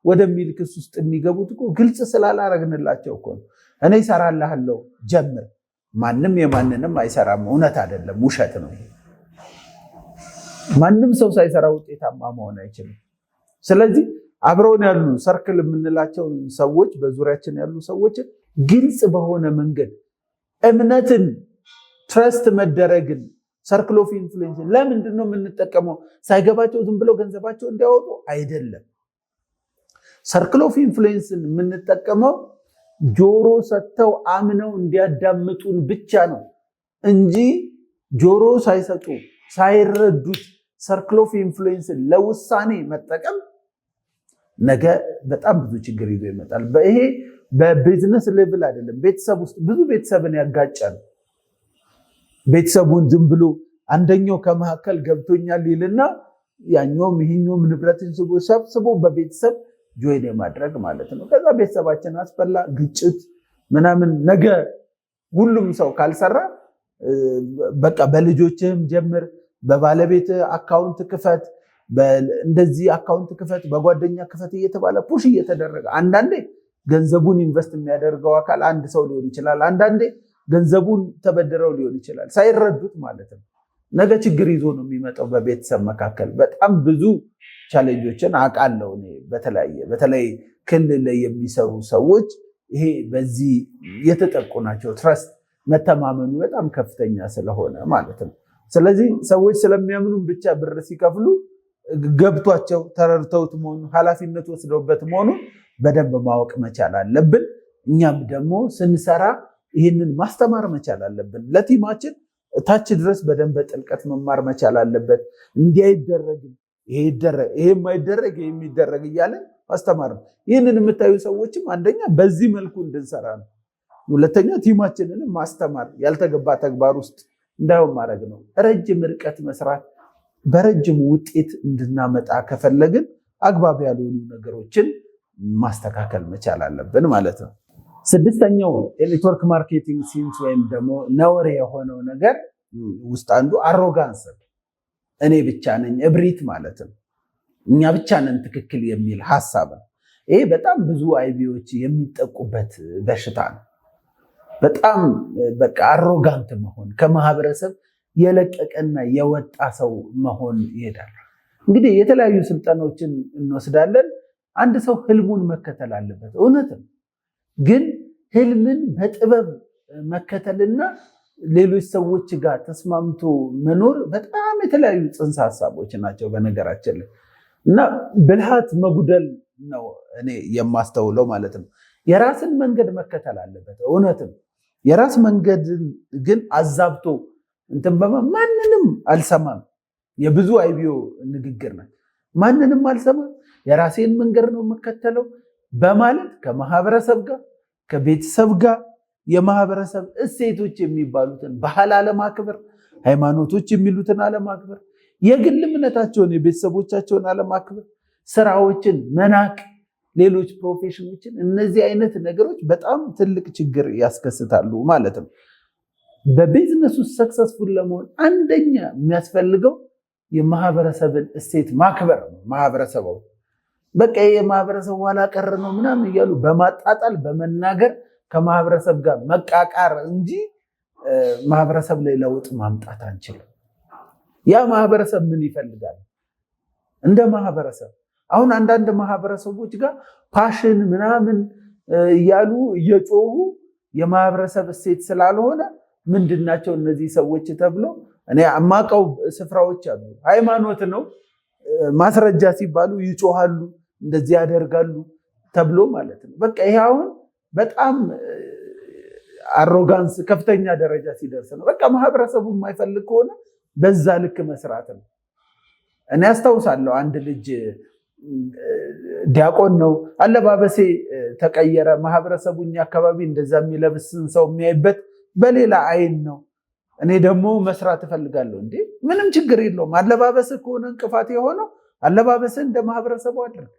ወደሚል ክስ ውስጥ የሚገቡት እኮ ግልጽ ስላላረግንላቸው እኮ ነው። እኔ እሰራልሃለሁ ጀምር። ማንም የማንንም አይሰራም። እውነት አይደለም፣ ውሸት ነው። ማንም ሰው ሳይሰራ ውጤታማ መሆን አይችልም። ስለዚህ አብረውን ያሉ ሰርክል የምንላቸውን ሰዎች፣ በዙሪያችን ያሉ ሰዎችን ግልጽ በሆነ መንገድ እምነትን፣ ትረስት መደረግን፣ ሰርክል ኦፍ ኢንፍሉዌንስ ለምንድን ነው የምንጠቀመው? ሳይገባቸው ዝም ብለው ገንዘባቸው እንዲያወጡ አይደለም። ሰርክል ኦፍ ኢንፍሉዌንስን የምንጠቀመው ጆሮ ሰጥተው አምነው እንዲያዳምጡን ብቻ ነው እንጂ ጆሮ ሳይሰጡ ሳይረዱት ሰርክል ኦፍ ኢንፍሉዌንስን ለውሳኔ መጠቀም ነገ በጣም ብዙ ችግር ይዞ ይመጣል። ይሄ በቢዝነስ ሌቭል አይደለም፣ ቤተሰብ ውስጥ ብዙ ቤተሰብን ያጋጫል። ቤተሰቡን ዝም ብሎ አንደኛው ከመካከል ገብቶኛል ይልና ያኛውም ይሄኛውም ንብረትን ሰብስቦ በቤተሰብ ጆይን የማድረግ ማለት ነው። ከዛ ቤተሰባችን አስፈላ ግጭት ምናምን። ነገ ሁሉም ሰው ካልሰራ በቃ በልጆችህም ጀምር፣ በባለቤት አካውንት ክፈት፣ እንደዚህ አካውንት ክፈት፣ በጓደኛ ክፈት እየተባለ ፑሽ እየተደረገ አንዳንዴ ገንዘቡን ኢንቨስት የሚያደርገው አካል አንድ ሰው ሊሆን ይችላል። አንዳንዴ ገንዘቡን ተበድረው ሊሆን ይችላል፣ ሳይረዱት ማለት ነው። ነገ ችግር ይዞ ነው የሚመጣው በቤተሰብ መካከል። በጣም ብዙ ቻሌንጆችን አውቃለሁ እኔ። በተለይ ክልል ላይ የሚሰሩ ሰዎች ይሄ በዚህ የተጠቁ ናቸው። ትረስት መተማመኑ በጣም ከፍተኛ ስለሆነ ማለት ነው። ስለዚህ ሰዎች ስለሚያምኑን ብቻ ብር ሲከፍሉ ገብቷቸው ተረድተውት መሆኑን ኃላፊነት ወስደውበት መሆኑን በደንብ ማወቅ መቻል አለብን። እኛም ደግሞ ስንሰራ ይህንን ማስተማር መቻል አለብን። ለቲማችን ታች ድረስ በደንብ በጥልቀት መማር መቻል አለበት። እንዲህ አይደረግም፣ ይሄ የማይደረግ የሚደረግ እያለን ማስተማር ነው። ይህንን የምታዩ ሰዎችም አንደኛ በዚህ መልኩ እንድንሰራ ነው። ሁለተኛ ቲማችንንም ማስተማር፣ ያልተገባ ተግባር ውስጥ እንዳይሆን ማድረግ ነው። ረጅም ርቀት መስራት፣ በረጅም ውጤት እንድናመጣ ከፈለግን አግባብ ያልሆኑ ነገሮችን ማስተካከል መቻል አለብን ማለት ነው። ስድስተኛው የኔትወርክ ማርኬቲንግ ሲንስ ወይም ደግሞ ነውር የሆነው ነገር ውስጥ አንዱ አሮጋንስ፣ እኔ ብቻ ነኝ፣ እብሪት ማለት ነው። እኛ ብቻ ነን ትክክል የሚል ሀሳብ ነው። ይሄ በጣም ብዙ አይቢዎች የሚጠቁበት በሽታ ነው። በጣም በቃ አሮጋንት መሆን፣ ከማህበረሰብ የለቀቀና የወጣ ሰው መሆን ይሄዳል። እንግዲህ የተለያዩ ስልጠናዎችን እንወስዳለን። አንድ ሰው ህልሙን መከተል አለበት፣ እውነትም ግን ህልምን በጥበብ መከተልና ሌሎች ሰዎች ጋር ተስማምቶ መኖር በጣም የተለያዩ ጽንሰ ሀሳቦች ናቸው በነገራችን ላይ። እና ብልሃት መጉደል ነው እኔ የማስተውለው ማለት ነው። የራስን መንገድ መከተል አለበት። እውነትም የራስ መንገድ ግን አዛብቶ እንትን ማንንም አልሰማም የብዙ አይቢዮ ንግግር ናት። ማንንም አልሰማም የራሴን መንገድ ነው የምከተለው በማለት ከማህበረሰብ ጋር ከቤተሰብ ጋር የማህበረሰብ እሴቶች የሚባሉትን ባህል አለማክበር፣ ሃይማኖቶች የሚሉትን አለማክበር፣ የግል እምነታቸውን የቤተሰቦቻቸውን አለማክበር፣ ስራዎችን መናቅ፣ ሌሎች ፕሮፌሽኖችን፣ እነዚህ አይነት ነገሮች በጣም ትልቅ ችግር ያስከስታሉ ማለት ነው። በቢዝነስ ውስጥ ሰክሰስፉል ለመሆን አንደኛ የሚያስፈልገው የማህበረሰብን እሴት ማክበር ነው። ማህበረሰቡ በቃ የማህበረሰቡ ኋላ ቀር ነው ምናምን እያሉ በማጣጣል በመናገር ከማህበረሰብ ጋር መቃቃር እንጂ ማህበረሰብ ላይ ለውጥ ማምጣት አንችልም። ያ ማህበረሰብ ምን ይፈልጋል? እንደ ማህበረሰብ አሁን አንዳንድ ማህበረሰቦች ጋር ፓሽን ምናምን እያሉ እየጮሁ የማህበረሰብ እሴት ስላልሆነ ምንድናቸው እነዚህ ሰዎች ተብሎ እኔ አማቀው ስፍራዎች አሉ። ሃይማኖት ነው ማስረጃ ሲባሉ ይጮሃሉ፣ እንደዚህ ያደርጋሉ ተብሎ ማለት ነው። በቃ ይሄ አሁን በጣም አሮጋንስ ከፍተኛ ደረጃ ሲደርስ ነው። በቃ ማህበረሰቡ የማይፈልግ ከሆነ በዛ ልክ መስራት ነው። እኔ አስታውሳለሁ አንድ ልጅ ዲያቆን ነው፣ አለባበሴ ተቀየረ፣ ማህበረሰቡ እኛ አካባቢ እንደዛ የሚለብስን ሰው የሚያይበት በሌላ አይን ነው። እኔ ደግሞ መስራት እፈልጋለሁ። እንዴ ምንም ችግር የለውም። አለባበስ ከሆነ እንቅፋት የሆነው አለባበስ እንደ ማህበረሰቡ አድርግ።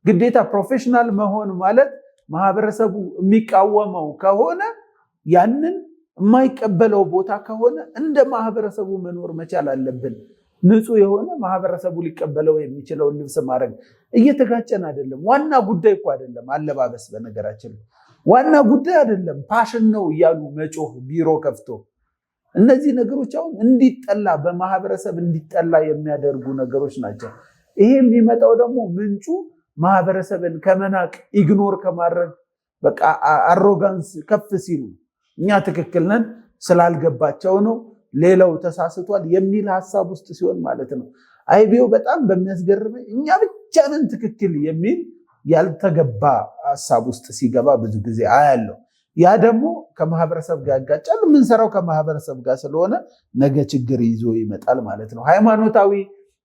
ግዴታ ፕሮፌሽናል መሆን ማለት ማህበረሰቡ የሚቃወመው ከሆነ ያንን የማይቀበለው ቦታ ከሆነ እንደ ማህበረሰቡ መኖር መቻል አለብን። ንጹህ የሆነ ማህበረሰቡ ሊቀበለው የሚችለውን ልብስ ማድረግ። እየተጋጨን አይደለም። ዋና ጉዳይ እኮ አይደለም አለባበስ። በነገራችን ዋና ጉዳይ አይደለም፣ ፓሽን ነው እያሉ መጮህ፣ ቢሮ ከፍቶ እነዚህ ነገሮች አሁን እንዲጠላ በማህበረሰብ እንዲጠላ የሚያደርጉ ነገሮች ናቸው። ይሄ የሚመጣው ደግሞ ምንጩ ማህበረሰብን ከመናቅ ኢግኖር ከማድረግ በቃ አሮጋንስ ከፍ ሲሉ እኛ ትክክል ነን ስላልገባቸው ነው ሌላው ተሳስቷል የሚል ሀሳብ ውስጥ ሲሆን ማለት ነው። አይቢዮ በጣም በሚያስገርመኝ እኛ ብቻ ነን ትክክል የሚል ያልተገባ ሀሳብ ውስጥ ሲገባ ብዙ ጊዜ አያለው። ያ ደግሞ ከማህበረሰብ ጋር ያጋጫል። የምንሰራው ከማህበረሰብ ጋር ስለሆነ ነገ ችግር ይዞ ይመጣል ማለት ነው። ሃይማኖታዊ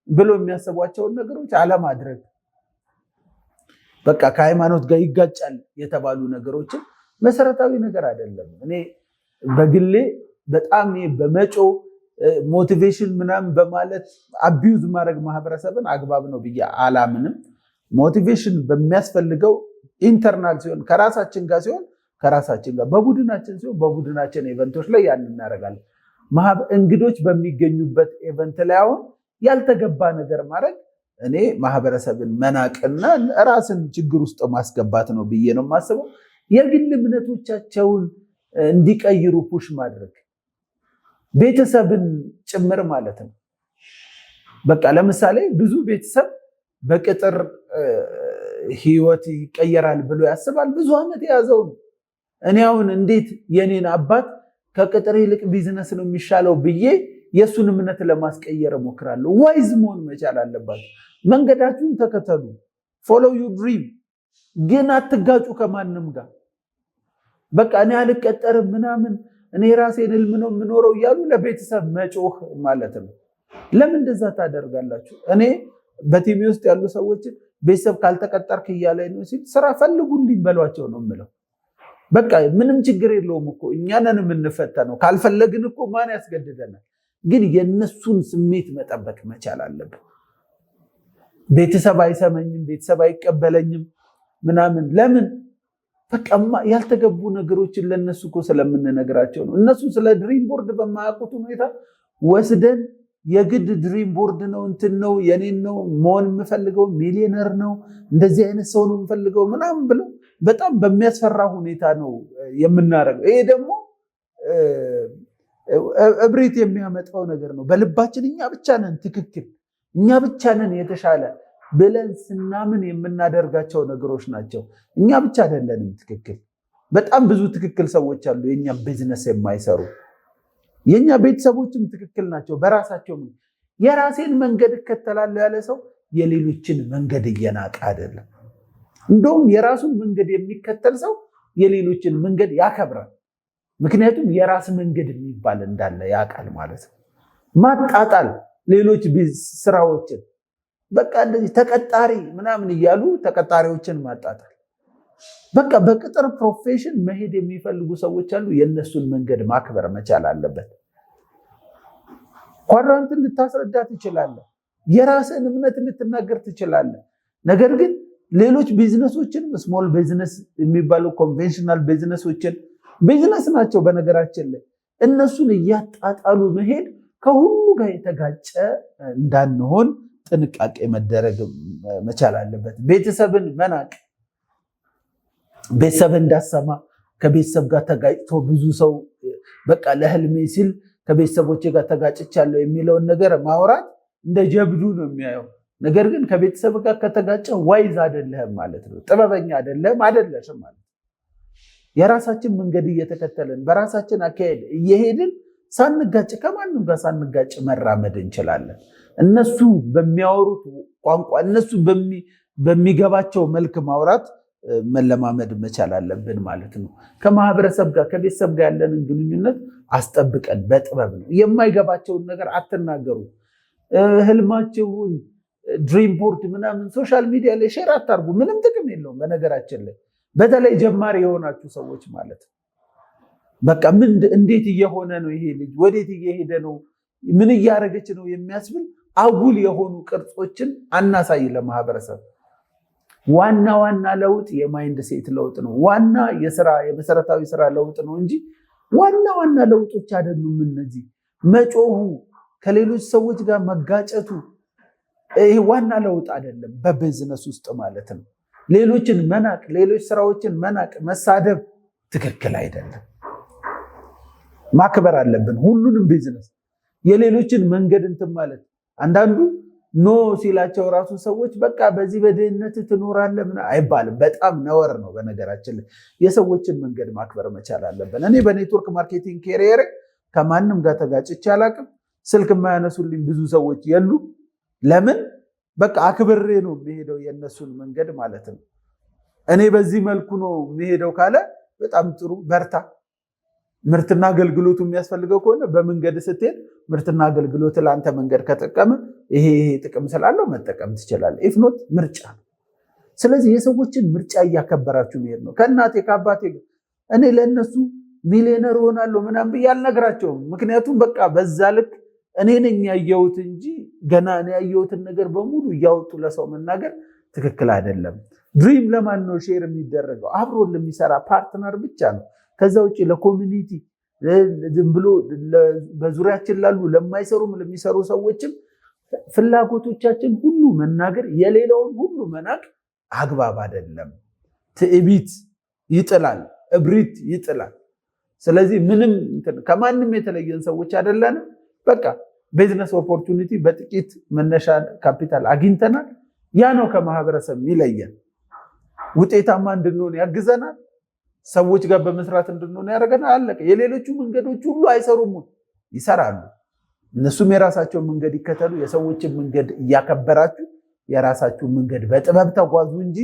ብሎ የሚያስቧቸውን ነገሮች አለማድረግ፣ በቃ ከሃይማኖት ጋር ይጋጫል የተባሉ ነገሮችን መሰረታዊ ነገር አይደለም። እኔ በግሌ በጣም በመጮ ሞቲቬሽን ምናምን በማለት አቢዩዝ ማድረግ ማህበረሰብን አግባብ ነው ብዬ አላምንም። ሞቲቬሽን በሚያስፈልገው ኢንተርናል ሲሆን ከራሳችን ጋር ሲሆን ከራሳችን ጋር፣ በቡድናችን ሲሆን በቡድናችን ኢቨንቶች ላይ ያን እናደርጋለን። እንግዶች በሚገኙበት ኢቨንት ላይ አሁን ያልተገባ ነገር ማድረግ እኔ ማህበረሰብን መናቅና ራስን ችግር ውስጥ ማስገባት ነው ብዬ ነው የማስበው። የግል እምነቶቻቸውን እንዲቀይሩ ፑሽ ማድረግ ቤተሰብን ጭምር ማለት ነው። በቃ ለምሳሌ ብዙ ቤተሰብ በቅጥር ህይወት ይቀየራል ብሎ ያስባል። ብዙ ዓመት የያዘው ነው። እኔ አሁን እንዴት የኔን አባት ከቅጥር ይልቅ ቢዝነስ ነው የሚሻለው ብዬ የእሱን እምነት ለማስቀየር እሞክራለሁ። ዋይዝ መሆን መቻል አለባቸው። መንገዳችሁን ተከተሉ፣ ፎሎው ዩ ድሪም፣ ግን አትጋጩ ከማንም ጋር። በቃ እኔ አልቀጠርም ምናምን እኔ ራሴን ህልም ነው የምኖረው እያሉ ለቤተሰብ መጮህ ማለት ነው። ለምን እንደዛ ታደርጋላችሁ? እኔ በቲቪ ውስጥ ያሉ ሰዎችን ቤተሰብ ካልተቀጠርክ እያለ ነው ሲል ስራ ፈልጉልኝ በሏቸው ነው የምለው። በቃ ምንም ችግር የለውም እኮ እኛ ነን የምንፈተነው። ካልፈለግን እኮ ማን ያስገድደናል? ግን የነሱን ስሜት መጠበቅ መቻል አለብን። ቤተሰብ አይሰመኝም፣ ቤተሰብ አይቀበለኝም ምናምን ለምን? በቃ ያልተገቡ ነገሮችን ለነሱ እኮ ስለምንነግራቸው ነው። እነሱ ስለ ድሪም ቦርድ በማያውቁት ሁኔታ ወስደን የግድ ድሪም ቦርድ ነው እንትን ነው የኔን ነው መሆን የምፈልገው ሚሊዮነር ነው እንደዚህ አይነት ሰው ነው የምፈልገው ምናምን ብለው በጣም በሚያስፈራ ሁኔታ ነው የምናደርገው። ይሄ ደግሞ እብሪት የሚያመጣው ነገር ነው። በልባችን እኛ ብቻ ነን ትክክል፣ እኛ ብቻ ነን የተሻለ ብለን ስናምን የምናደርጋቸው ነገሮች ናቸው። እኛ ብቻ አይደለንም ትክክል፣ በጣም ብዙ ትክክል ሰዎች አሉ የኛ ቢዝነስ የማይሰሩ። የኛ ቤተሰቦችም ትክክል ናቸው በራሳቸው። የራሴን መንገድ እከተላለሁ ያለ ሰው የሌሎችን መንገድ እየናቀ አይደለም። እንደውም የራሱን መንገድ የሚከተል ሰው የሌሎችን መንገድ ያከብራል። ምክንያቱም የራስ መንገድ የሚባል እንዳለ ያውቃል ማለት ነው። ማጣጣል ሌሎች ስራዎችን በቃ እንደዚህ ተቀጣሪ ምናምን እያሉ ተቀጣሪዎችን ማጣጣል። በቃ በቅጥር ፕሮፌሽን መሄድ የሚፈልጉ ሰዎች አሉ። የእነሱን መንገድ ማክበር መቻል አለበት። ኳድራንትን ልታስረዳ ትችላለህ። የራስን እምነት ልትናገር ትችላለህ። ነገር ግን ሌሎች ቢዝነሶችን ስሞል ቢዝነስ የሚባሉ ኮንቬንሽናል ቢዝነሶችን ቢዝነስ ናቸው በነገራችን ላይ እነሱን እያጣጣሉ መሄድ ከሁሉ ጋር የተጋጨ እንዳንሆን ጥንቃቄ መደረግ መቻል አለበት። ቤተሰብን መናቅ፣ ቤተሰብ እንዳሰማ ከቤተሰብ ጋር ተጋጭቶ ብዙ ሰው በቃ ለህልሜ ሲል ከቤተሰቦቼ ጋር ተጋጭቻለሁ የሚለውን ነገር ማውራት እንደ ጀብዱ ነው የሚያየው። ነገር ግን ከቤተሰብ ጋር ከተጋጨ ዋይዝ አይደለህም ማለት ነው። ጥበበኛ አይደለህም አይደለሽም ማለት ነው። የራሳችን መንገድ እየተከተልን በራሳችን አካሄድ እየሄድን ሳንጋጭ ከማንም ጋር ሳንጋጭ መራመድ እንችላለን። እነሱ በሚያወሩት ቋንቋ እነሱ በሚገባቸው መልክ ማውራት መለማመድ መቻል አለብን ማለት ነው። ከማህበረሰብ ጋር ከቤተሰብ ጋር ያለንን ግንኙነት አስጠብቀን በጥበብ ነው። የማይገባቸውን ነገር አትናገሩ። ህልማችሁን ድሪም ቦርድ ምናምን ሶሻል ሚዲያ ላይ ሼር አታርጉ። ምንም ጥቅም የለውም በነገራችን ላይ በተለይ ጀማሪ የሆናችሁ ሰዎች ማለት ነው። በቃ እንዴት እየሆነ ነው ይሄ ልጅ ወዴት እየሄደ ነው ምን እያደረገች ነው የሚያስብል አጉል የሆኑ ቅርጾችን አናሳይ ለማህበረሰብ። ዋና ለውጥ የማይንድ ሴት ለውጥ ነው። ዋና የመሰረታዊ ስራ ለውጥ ነው እንጂ ዋና ለውጦች አይደሉም እነዚህ። መጮሁ፣ ከሌሎች ሰዎች ጋር መጋጨቱ ይሄ ዋና ለውጥ አይደለም በቢዝነስ ውስጥ ማለት ነው። ሌሎችን መናቅ፣ ሌሎች ስራዎችን መናቅ፣ መሳደብ ትክክል አይደለም። ማክበር አለብን ሁሉንም ቢዝነስ። የሌሎችን መንገድ እንትን ማለት አንዳንዱ ኖ ሲላቸው ራሱ ሰዎች በቃ በዚህ በድህነት ትኖራለህ ምናምን አይባልም። በጣም ነውር ነው በነገራችን ላይ። የሰዎችን መንገድ ማክበር መቻል አለብን። እኔ በኔትወርክ ማርኬቲንግ ኬሪየር ከማንም ጋር ተጋጭቼ አላውቅም። ስልክ የማያነሱልኝ ብዙ ሰዎች የሉ። ለምን? በቃ አክብሬ ነው የሚሄደው የእነሱን መንገድ ማለት ነው። እኔ በዚህ መልኩ ነው የሚሄደው ካለ በጣም ጥሩ በርታ። ምርትና አገልግሎቱ የሚያስፈልገው ከሆነ በመንገድ ስትሄድ ምርትና አገልግሎት ለአንተ መንገድ ከጠቀመ ይሄ ጥቅም ስላለው መጠቀም ትችላለህ። ኢፍ ኖት ምርጫ ነው። ስለዚህ የሰዎችን ምርጫ እያከበራችሁ መሄድ ነው። ከእናቴ ከአባቴ እኔ ለእነሱ ሚሊዮነር ሆናለሁ ምናምን ብዬ አልነግራቸውም። ምክንያቱም በቃ በዛ ልክ እኔ ነኝ ያየሁት እንጂ ገና እኔ ያየሁትን ነገር በሙሉ እያወጡ ለሰው መናገር ትክክል አይደለም። ድሪም ለማን ነው ሼር የሚደረገው? አብሮ ለሚሰራ ፓርትነር ብቻ ነው። ከዛ ውጭ ለኮሚኒቲ ዝም ብሎ በዙሪያችን ላሉ ለማይሰሩም ለሚሰሩ ሰዎችም ፍላጎቶቻችን ሁሉ መናገር፣ የሌላውን ሁሉ መናቅ አግባብ አይደለም። ትዕቢት ይጥላል፣ እብሪት ይጥላል። ስለዚህ ምንም ከማንም የተለየን ሰዎች አይደለንም። በቃ ቢዝነስ ኦፖርቹኒቲ በጥቂት መነሻ ካፒታል አግኝተናል። ያ ነው ከማህበረሰብ የሚለየን። ውጤታማ እንድንሆን ያግዘናል። ሰዎች ጋር በመስራት እንድንሆን ያደርገናል። አለቀ። የሌሎቹ መንገዶች ሁሉ አይሰሩም፣ ይሰራሉ። እነሱም የራሳቸውን መንገድ ይከተሉ። የሰዎችን መንገድ እያከበራችሁ የራሳችሁ መንገድ በጥበብ ተጓዙ እንጂ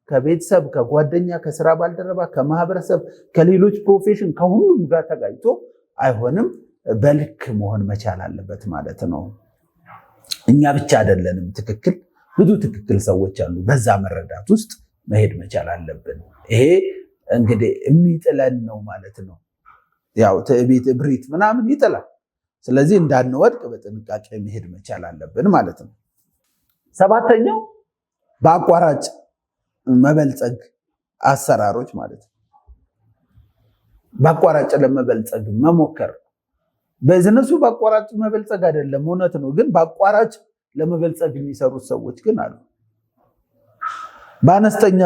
ከቤተሰብ፣ ከጓደኛ፣ ከስራ ባልደረባ፣ ከማህበረሰብ፣ ከሌሎች ፕሮፌሽን ከሁሉም ጋር ተጋጭቶ አይሆንም። በልክ መሆን መቻል አለበት ማለት ነው። እኛ ብቻ አይደለንም ትክክል፣ ብዙ ትክክል ሰዎች አሉ። በዛ መረዳት ውስጥ መሄድ መቻል አለብን። ይሄ እንግዲህ የሚጥለን ነው ማለት ነው። ያው ትዕቢት፣ እብሪት ምናምን ይጥላል። ስለዚህ እንዳንወድቅ በጥንቃቄ መሄድ መቻል አለብን ማለት ነው። ሰባተኛው በአቋራጭ መበልጸግ አሰራሮች ማለት ነው። በአቋራጭ ለመበልጸግ መሞከር። ቢዝነሱ በአቋራጭ መበልጸግ አይደለም፣ እውነት ነው። ግን በአቋራጭ ለመበልጸግ የሚሰሩት ሰዎች ግን አሉ። በአነስተኛ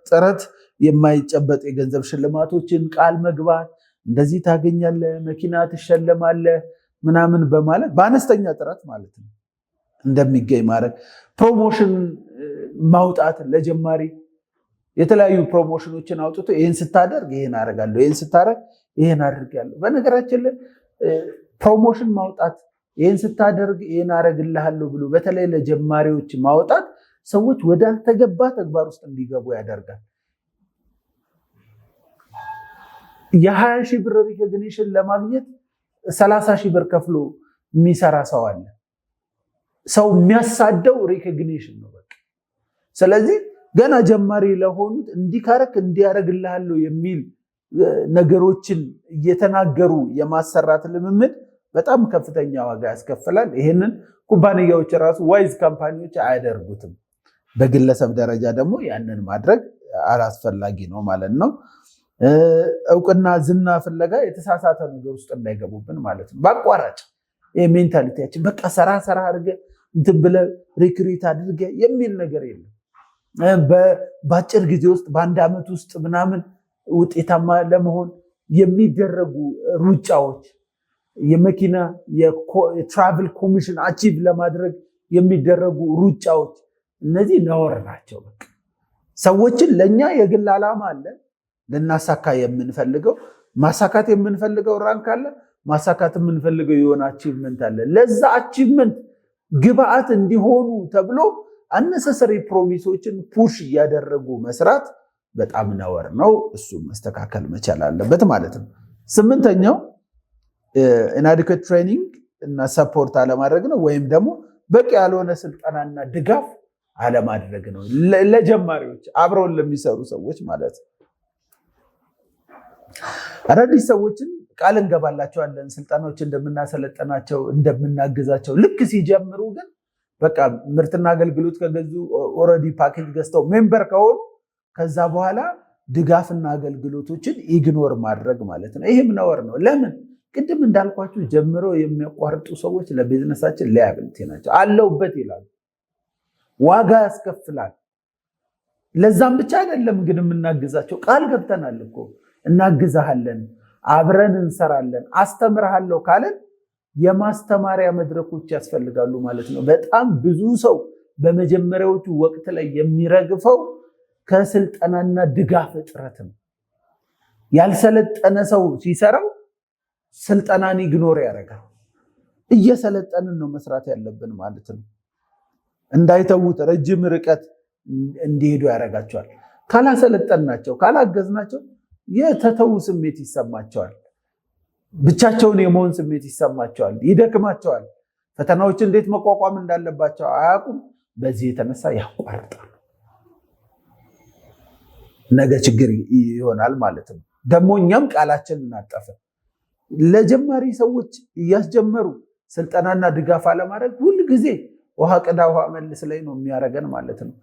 ጥረት የማይጨበጥ የገንዘብ ሽልማቶችን ቃል መግባት፣ እንደዚህ ታገኛለህ፣ መኪና ትሸለማለህ ምናምን በማለት በአነስተኛ ጥረት ማለት ነው እንደሚገኝ ማድረግ፣ ፕሮሞሽን ማውጣት ለጀማሪ የተለያዩ ፕሮሞሽኖችን አውጥቶ ይህን ስታደርግ ይህን አደርጋለሁ፣ ይህን ስታደርግ ይህን አድርጋለሁ። በነገራችን ላይ ፕሮሞሽን ማውጣት ይህን ስታደርግ ይህን አደርግልሃለሁ ብሎ በተለይ ለጀማሪዎች ማውጣት ሰዎች ወዳልተገባ ተግባር ውስጥ እንዲገቡ ያደርጋል። የ20 ሺህ ብር ሪኮግኒሽን ለማግኘት 30 ሺህ ብር ከፍሎ የሚሰራ ሰው አለ። ሰው የሚያሳደው ሪኮግኒሽን ነው በቃ። ስለዚህ ገና ጀማሪ ለሆኑት እንዲካረክ እንዲያደርግልሃለሁ የሚል ነገሮችን እየተናገሩ የማሰራት ልምምድ በጣም ከፍተኛ ዋጋ ያስከፍላል። ይህንን ኩባንያዎች ራሱ ዋይዝ ካምፓኒዎች አያደርጉትም። በግለሰብ ደረጃ ደግሞ ያንን ማድረግ አላስፈላጊ ነው ማለት ነው። እውቅና ዝና ፍለጋ የተሳሳተ ነገር ውስጥ እንዳይገቡብን ማለት ነው። በአቋራጭ ሜንታሊቲያችን በቃ ሰራ አድርገህ እንትን ብለህ ሪክሪት አድርገህ የሚል ነገር የለም። በአጭር ጊዜ ውስጥ በአንድ ዓመት ውስጥ ምናምን ውጤታማ ለመሆን የሚደረጉ ሩጫዎች፣ የመኪና የትራቭል ኮሚሽን አቺቭ ለማድረግ የሚደረጉ ሩጫዎች፣ እነዚህ ነውር ናቸው። በቃ ሰዎችን ለእኛ የግል ዓላማ አለ ልናሳካ የምንፈልገው ማሳካት የምንፈልገው ራንክ አለ፣ ማሳካት የምንፈልገው የሆነ አቺቭመንት አለ። ለዛ አቺቭመንት ግብአት እንዲሆኑ ተብሎ አነሰሰሪ ፕሮሚሶችን ፑሽ እያደረጉ መስራት በጣም ነውር ነው። እሱ መስተካከል መቻል አለበት ማለት ነው። 8ኛው ኢናዲኩዌት ትሬኒንግ እና ሰፖርት አለማድረግ ነው፣ ወይም ደግሞ በቂ ያልሆነ ስልጠናና ድጋፍ አለማድረግ ነው። ለጀማሪዎች አብረውን ለሚሰሩ ሰዎች ማለት ነው። አዳዲስ ሰዎችን ቃል እንገባላቸዋለን፣ ስልጠናዎች እንደምናሰለጠናቸው እንደምናግዛቸው። ልክ ሲጀምሩ ግን በቃ ምርትና አገልግሎት ከገዙ ኦልሬዲ ፓኬጅ ገዝተው ሜምበር ከሆኑ ከዛ በኋላ ድጋፍና አገልግሎቶችን ኢግኖር ማድረግ ማለት ነው። ይህም ነውር ነው። ለምን? ቅድም እንዳልኳችሁ ጀምሮ የሚያቋርጡ ሰዎች ለቢዝነሳችን ሊያቢሊቲ ናቸው። አለውበት ይላሉ፣ ዋጋ ያስከፍላል። ለዛም ብቻ አይደለም ግን የምናግዛቸው፣ ቃል ገብተናል እኮ እናግዛሃለን፣ አብረን እንሰራለን፣ አስተምርሃለሁ ካለን የማስተማሪያ መድረኮች ያስፈልጋሉ ማለት ነው። በጣም ብዙ ሰው በመጀመሪያዎቹ ወቅት ላይ የሚረግፈው ከስልጠናና ድጋፍ እጥረት ነው። ያልሰለጠነ ሰው ሲሰራው ስልጠናን ኢግኖር ያደርጋል። እየሰለጠንን ነው መስራት ያለብን ማለት ነው። እንዳይተዉት ረጅም ርቀት እንዲሄዱ ያደርጋቸዋል። ካላሰለጠናቸው ካላገዝናቸው የተተዉ ስሜት ይሰማቸዋል። ብቻቸውን የመሆን ስሜት ይሰማቸዋል፣ ይደክማቸዋል። ፈተናዎች እንዴት መቋቋም እንዳለባቸው አያውቁም። በዚህ የተነሳ ያቋርጣሉ። ነገ ችግር ይሆናል ማለት ነው። ደግሞ እኛም ቃላችን እናጠፈ። ለጀማሪ ሰዎች እያስጀመሩ ስልጠናና ድጋፍ አለማድረግ ሁል ጊዜ ውሃ ቅዳ ውሃ መልስ ላይ ነው የሚያደርገን ማለት ነው።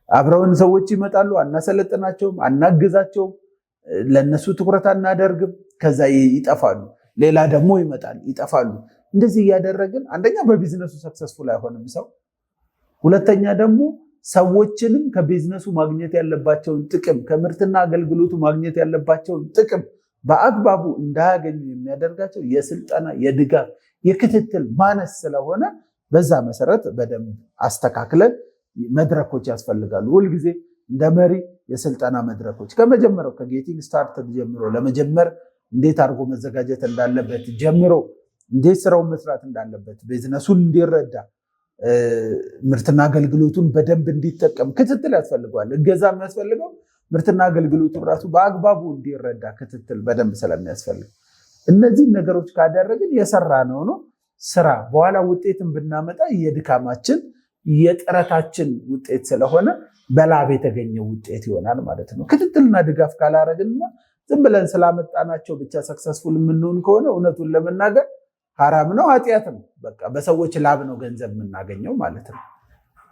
አብረውን ሰዎች ይመጣሉ፣ አናሰለጥናቸውም፣ አናግዛቸውም፣ ለነሱ ትኩረት አናደርግም። ከዛ ይጠፋሉ። ሌላ ደግሞ ይመጣል፣ ይጠፋሉ። እንደዚህ እያደረግን አንደኛ በቢዝነሱ ሰክሰስፉል አይሆንም ሰው፣ ሁለተኛ ደግሞ ሰዎችንም ከቢዝነሱ ማግኘት ያለባቸውን ጥቅም ከምርትና አገልግሎቱ ማግኘት ያለባቸውን ጥቅም በአግባቡ እንዳያገኙ የሚያደርጋቸው የስልጠና የድጋፍ የክትትል ማነስ ስለሆነ በዛ መሰረት በደንብ አስተካክለን መድረኮች ያስፈልጋሉ። ሁልጊዜ እንደ መሪ የስልጠና መድረኮች ከመጀመሪያው ከጌቲንግ ስታርት ጀምሮ ለመጀመር እንዴት አድርጎ መዘጋጀት እንዳለበት ጀምሮ እንዴት ስራውን መስራት እንዳለበት ቢዝነሱን እንዲረዳ ምርትና አገልግሎቱን በደንብ እንዲጠቀም ክትትል ያስፈልገዋል። እገዛ የሚያስፈልገው ምርትና አገልግሎቱን ራሱ በአግባቡ እንዲረዳ ክትትል በደንብ ስለሚያስፈልግ እነዚህ ነገሮች ካደረግን የሰራ ነው ስራ በኋላ ውጤትን ብናመጣ የድካማችን የጥረታችን ውጤት ስለሆነ በላብ የተገኘ ውጤት ይሆናል ማለት ነው። ክትትልና ድጋፍ ካላረግንማ ዝም ብለን ስላመጣናቸው ብቻ ሰክሰስፉል የምንሆን ከሆነ እውነቱን ለመናገር ሐራም ነው፣ ኃጢአት ነው። በቃ በሰዎች ላብ ነው ገንዘብ የምናገኘው ማለት ነው።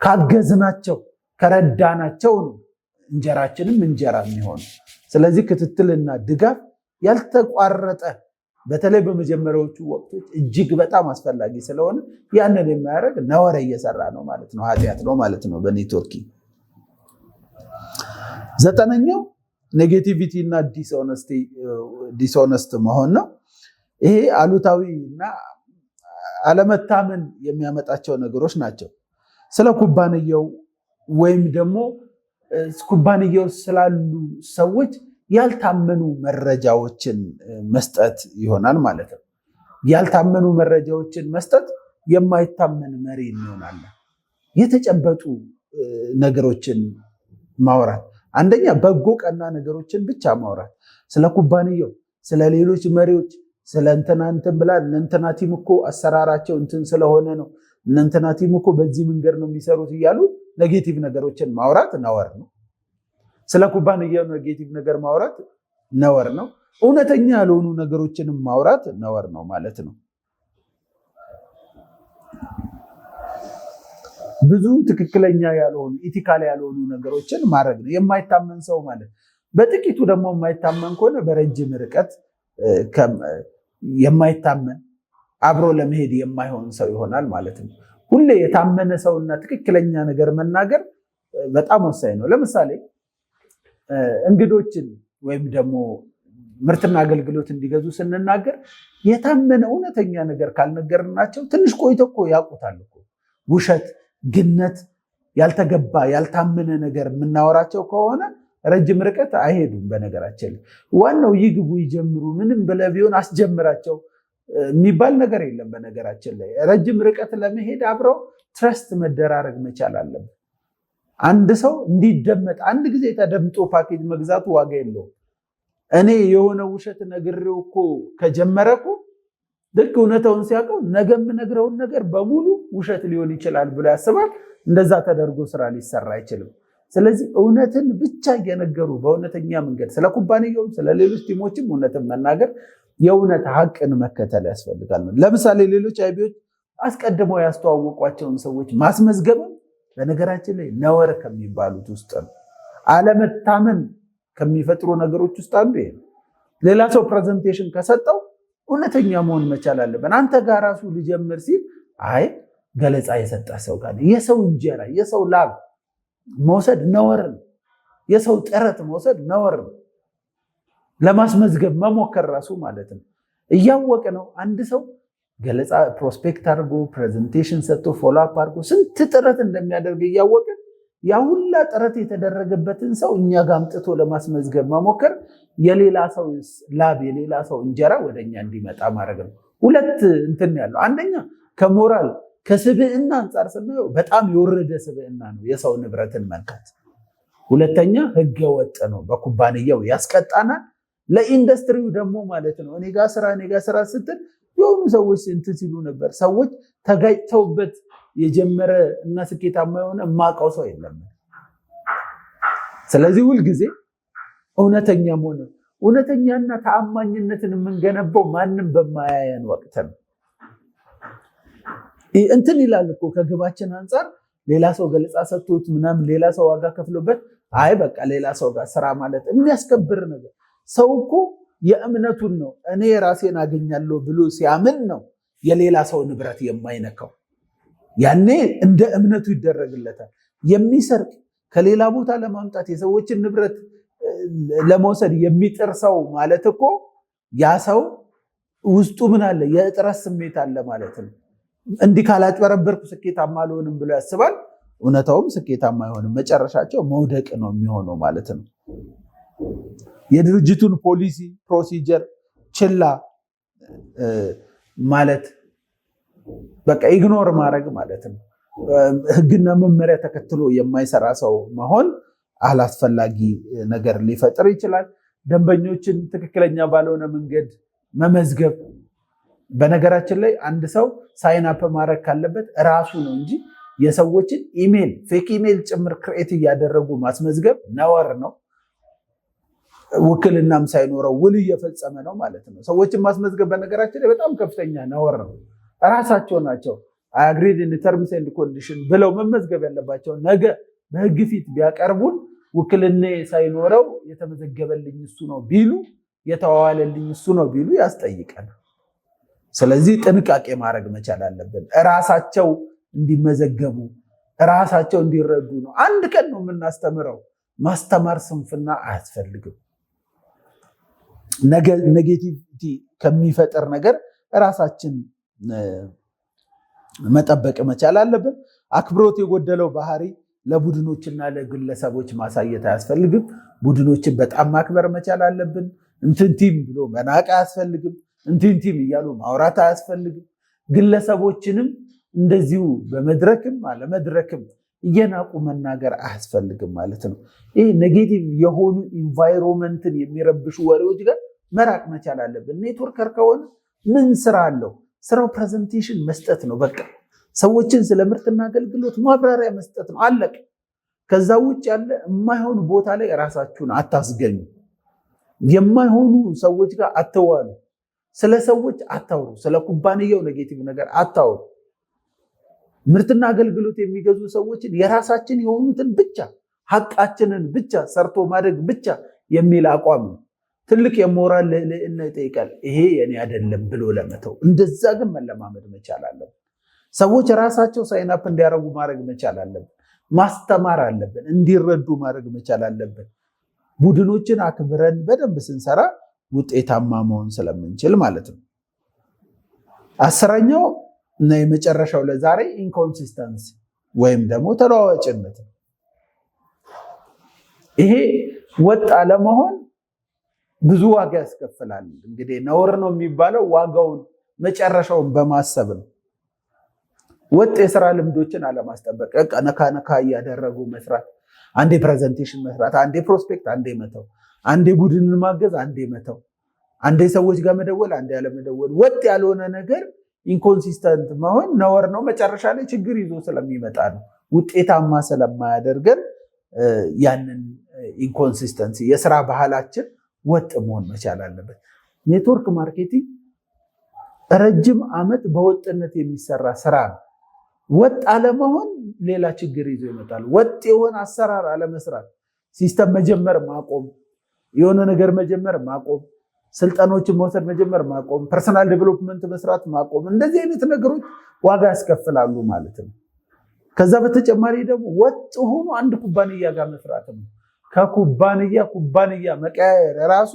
ካገዝናቸው ከረዳናቸው ነው እንጀራችንም እንጀራ የሚሆን። ስለዚህ ክትትልና ድጋፍ ያልተቋረጠ በተለይ በመጀመሪያዎቹ ወቅቶች እጅግ በጣም አስፈላጊ ስለሆነ ያንን የማያደርግ ነውር እየሰራ ነው ማለት ነው፣ ኃጢአት ነው ማለት ነው በኔትወርኪንግ። 9ኛው ኔጌቲቪቲ እና ዲስኦነስት መሆን ነው። ይሄ አሉታዊ እና አለመታመን የሚያመጣቸው ነገሮች ናቸው። ስለ ኩባንያው ወይም ደግሞ ኩባንያው ስላሉ ሰዎች ያልታመኑ መረጃዎችን መስጠት ይሆናል ማለት ነው። ያልታመኑ መረጃዎችን መስጠት የማይታመን መሪ እንሆናለን። የተጨበጡ ነገሮችን ማውራት፣ አንደኛ በጎ ቀና ነገሮችን ብቻ ማውራት፣ ስለ ኩባንያው፣ ስለ ሌሎች መሪዎች፣ ስለ እንትና እንትን ብላ እንትና ቲም እኮ አሰራራቸው እንትን ስለሆነ ነው፣ እንትና ቲም እኮ በዚህ መንገድ ነው የሚሰሩት እያሉ ኔጌቲቭ ነገሮችን ማውራት ነውር ነው። ስለ ኩባንያው ኔጌቲቭ ነገር ማውራት ነውር ነው። እውነተኛ ያልሆኑ ነገሮችንም ማውራት ነውር ነው ማለት ነው። ብዙ ትክክለኛ ያልሆኑ ኢቲካል ያልሆኑ ነገሮችን ማድረግ ነው። የማይታመን ሰው ማለት በጥቂቱ ደግሞ የማይታመን ከሆነ በረጅም ርቀት የማይታመን አብሮ ለመሄድ የማይሆን ሰው ይሆናል ማለት ነው። ሁሌ የታመነ ሰውና ትክክለኛ ነገር መናገር በጣም ወሳኝ ነው። ለምሳሌ እንግዶችን ወይም ደግሞ ምርትና አገልግሎት እንዲገዙ ስንናገር የታመነ እውነተኛ ነገር ካልነገርናቸው ትንሽ ቆይቶ እኮ ያውቁታል እኮ። ውሸት፣ ግነት፣ ያልተገባ ያልታመነ ነገር የምናወራቸው ከሆነ ረጅም ርቀት አይሄዱም። በነገራችን ላይ ዋናው ይግቡ ይጀምሩ፣ ምንም ብለህ ቢሆን አስጀምራቸው የሚባል ነገር የለም። በነገራችን ላይ ረጅም ርቀት ለመሄድ አብረው ትረስት መደራረግ መቻል አለብን። አንድ ሰው እንዲደመጥ አንድ ጊዜ ተደምጦ ፓኬጅ መግዛቱ ዋጋ የለውም። እኔ የሆነ ውሸት ነግሬው እኮ ከጀመረ እኮ ልክ እውነታውን ሲያውቀው ነገ የምነግረውን ነገር በሙሉ ውሸት ሊሆን ይችላል ብሎ ያስባል። እንደዛ ተደርጎ ስራ ሊሰራ አይችልም። ስለዚህ እውነትን ብቻ እየነገሩ በእውነተኛ መንገድ ስለ ኩባንያውም ስለ ሌሎች ቲሞችም እውነትን መናገር፣ የእውነት ሀቅን መከተል ያስፈልጋል። ለምሳሌ ሌሎች አይቢዎች አስቀድመው ያስተዋወቋቸውን ሰዎች ማስመዝገብም በነገራችን ላይ ነውር ከሚባሉት ውስጥ ነው። አለመታመን ከሚፈጥሩ ነገሮች ውስጥ አንዱ ይሄ ነው። ሌላ ሰው ፕሬዘንቴሽን ከሰጠው እውነተኛ መሆን መቻል አለብን። አንተ ጋር ራሱ ልጀምር ሲል አይ ገለጻ የሰጠ ሰው ጋር የሰው እንጀራ የሰው ላብ መውሰድ ነውር ነው። የሰው ጥረት መውሰድ ነውር ነው። ለማስመዝገብ መሞከር ራሱ ማለት ነው። እያወቀ ነው አንድ ሰው ገለጻ ፕሮስፔክት አድርጎ ፕሬዘንቴሽን ሰጥቶ ፎሎ አፕ አድርጎ ስንት ጥረት እንደሚያደርግ እያወቀ ያ ሁላ ጥረት የተደረገበትን ሰው እኛ ጋር አምጥቶ ለማስመዝገብ መሞከር የሌላ ሰው ላብ የሌላ ሰው እንጀራ ወደኛ እንዲመጣ ማድረግ ነው። ሁለት እንትን ያለው አንደኛ ከሞራል ከስብዕና አንጻር ስናየው በጣም የወረደ ስብዕና ነው የሰው ንብረትን መንካት። ሁለተኛ ህገወጥ ነው፣ በኩባንያው ያስቀጣናል። ለኢንዱስትሪው ደግሞ ማለት ነው እኔ ጋር ስራ ስትል የሆኑ ሰዎች እንትን ሲሉ ነበር። ሰዎች ተጋጭተውበት የጀመረ እና ስኬታማ የሆነ የማውቀው ሰው የለም። ስለዚህ ሁልጊዜ እውነተኛ መሆን እውነተኛና ተአማኝነትን የምንገነባው ማንም በማያየን ወቅት ነው። እንትን ይላል እኮ ከግባችን አንጻር ሌላ ሰው ገለጻ ሰጥቶት ምናምን ሌላ ሰው ዋጋ ከፍሎበት አይ በቃ ሌላ ሰው ጋር ስራ ማለት የሚያስከብር ነገር። ሰው እኮ የእምነቱን ነው እኔ ራሴን አገኛለሁ ብሎ ሲያምን ነው የሌላ ሰው ንብረት የማይነካው። ያኔ እንደ እምነቱ ይደረግለታል። የሚሰርቅ ከሌላ ቦታ ለማምጣት የሰዎችን ንብረት ለመውሰድ የሚጥር ሰው ማለት እኮ ያ ሰው ውስጡ ምን አለ? የእጥረት ስሜት አለ ማለት ነው። እንዲህ ካላጭበረበርኩ ስኬታማ አልሆንም ብሎ ያስባል። እውነታውም ስኬታማ አይሆንም። መጨረሻቸው መውደቅ ነው የሚሆነው ማለት ነው። የድርጅቱን ፖሊሲ ፕሮሲጀር ችላ ማለት በቃ ኢግኖር ማድረግ ማለት ነው። ሕግና መመሪያ ተከትሎ የማይሰራ ሰው መሆን አላስፈላጊ ነገር ሊፈጥር ይችላል። ደንበኞችን ትክክለኛ ባልሆነ መንገድ መመዝገብ። በነገራችን ላይ አንድ ሰው ሳይን አፕ ማድረግ ካለበት ራሱ ነው እንጂ የሰዎችን ኢሜል ፌክ ኢሜል ጭምር ክሬት እያደረጉ ማስመዝገብ ነውር ነው። ውክልናም ሳይኖረው ውል እየፈጸመ ነው ማለት ነው። ሰዎችን ማስመዝገብ በነገራችን ላይ በጣም ከፍተኛ ነውር ነው። ራሳቸው ናቸው አይ አግሪድ ኢን ተርምስ ኤንድ ኮንዲሽን ብለው መመዝገብ ያለባቸው። ነገ በህግ ፊት ቢያቀርቡን ውክልና ሳይኖረው የተመዘገበልኝ እሱ ነው ቢሉ የተዋዋለልኝ እሱ ነው ቢሉ ያስጠይቀናል። ስለዚህ ጥንቃቄ ማድረግ መቻል አለብን። ራሳቸው እንዲመዘገቡ ራሳቸው እንዲረዱ ነው። አንድ ቀን ነው የምናስተምረው። ማስተማር ስንፍና አያስፈልግም። ኔጌቲቪቲ ከሚፈጠር ነገር ራሳችን መጠበቅ መቻል አለብን። አክብሮት የጎደለው ባህሪ ለቡድኖችና ለግለሰቦች ማሳየት አያስፈልግም። ቡድኖችን በጣም ማክበር መቻል አለብን። እንትን ቲም ብሎ መናቅ አያስፈልግም። እንትን ቲም እያሉ ማውራት አያስፈልግም። ግለሰቦችንም እንደዚሁ በመድረክም አለመድረክም እየናቁ መናገር አያስፈልግም ማለት ነው። ይህ ኔጌቲቭ የሆኑ ኢንቫይሮንመንትን የሚረብሹ ወሬዎች ጋር መራቅ መቻል አለብን። ኔትወርከር ከሆነ ምን ስራ አለው? ስራው ፕሬዘንቴሽን መስጠት ነው። በቃ ሰዎችን ስለ ምርትና አገልግሎት ማብራሪያ መስጠት ነው። አለቅ። ከዛ ውጭ ያለ የማይሆኑ ቦታ ላይ ራሳችሁን አታስገኙ። የማይሆኑ ሰዎች ጋር አትዋሉ። ስለ ሰዎች አታውሩ። ስለ ኩባንያው ኔጌቲቭ ነገር አታውሩ። ምርትና አገልግሎት የሚገዙ ሰዎችን የራሳችን የሆኑትን ብቻ ሀቃችንን ብቻ ሰርቶ ማድረግ ብቻ የሚል አቋም ነው። ትልቅ የሞራል ልዕልና ይጠይቃል። ይሄ የኔ አይደለም ብሎ ለመተው። እንደዛ ግን መለማመድ መቻል አለብን። ሰዎች ራሳቸው ሳይናፕ እንዲያደርጉ ማድረግ መቻል አለብን። ማስተማር አለብን። እንዲረዱ ማድረግ መቻል አለብን። ቡድኖችን አክብረን በደንብ ስንሰራ ውጤታማ መሆን ስለምንችል ማለት ነው። 10ኛው እና የመጨረሻው ለዛሬ ኢንኮንሲስተንሲ ወይም ደግሞ ተለዋዋጭነት። ይሄ ወጥ አለመሆን ብዙ ዋጋ ያስከፍላል። እንግዲህ ነውር ነው የሚባለው ዋጋውን መጨረሻውን በማሰብ ነው። ወጥ የስራ ልምዶችን አለማስጠበቅ፣ ነካ ነካ እያደረጉ መስራት፣ አንዴ ፕሬዘንቴሽን መስራት፣ አንዴ ፕሮስፔክት፣ አንዴ መተው፣ አንዴ ቡድንን ማገዝ፣ አንዴ መተው፣ አንዴ ሰዎች ጋር መደወል፣ አንዴ ያለመደወል። ወጥ ያልሆነ ነገር ኢንኮንሲስተንት መሆን ነውር ነው። መጨረሻ ላይ ችግር ይዞ ስለሚመጣ ነው። ውጤታማ ስለማያደርገን ያንን ኢንኮንሲስተንሲ የስራ ባህላችን ወጥ መሆን መቻል አለበት። ኔትወርክ ማርኬቲንግ ረጅም ዓመት በወጥነት የሚሰራ ስራ ነው። ወጥ አለመሆን ሌላ ችግር ይዞ ይመጣል። ወጥ የሆነ አሰራር አለመስራት፣ ሲስተም መጀመር ማቆም፣ የሆነ ነገር መጀመር ማቆም፣ ስልጠኖችን መውሰድ መጀመር ማቆም፣ ፐርሰናል ዴቨሎፕመንት መስራት ማቆም፣ እንደዚህ አይነት ነገሮች ዋጋ ያስከፍላሉ ማለት ነው። ከዛ በተጨማሪ ደግሞ ወጥ ሆኖ አንድ ኩባንያ ጋር መስራት ነው። ከኩባንያ መቀያየር ራሱ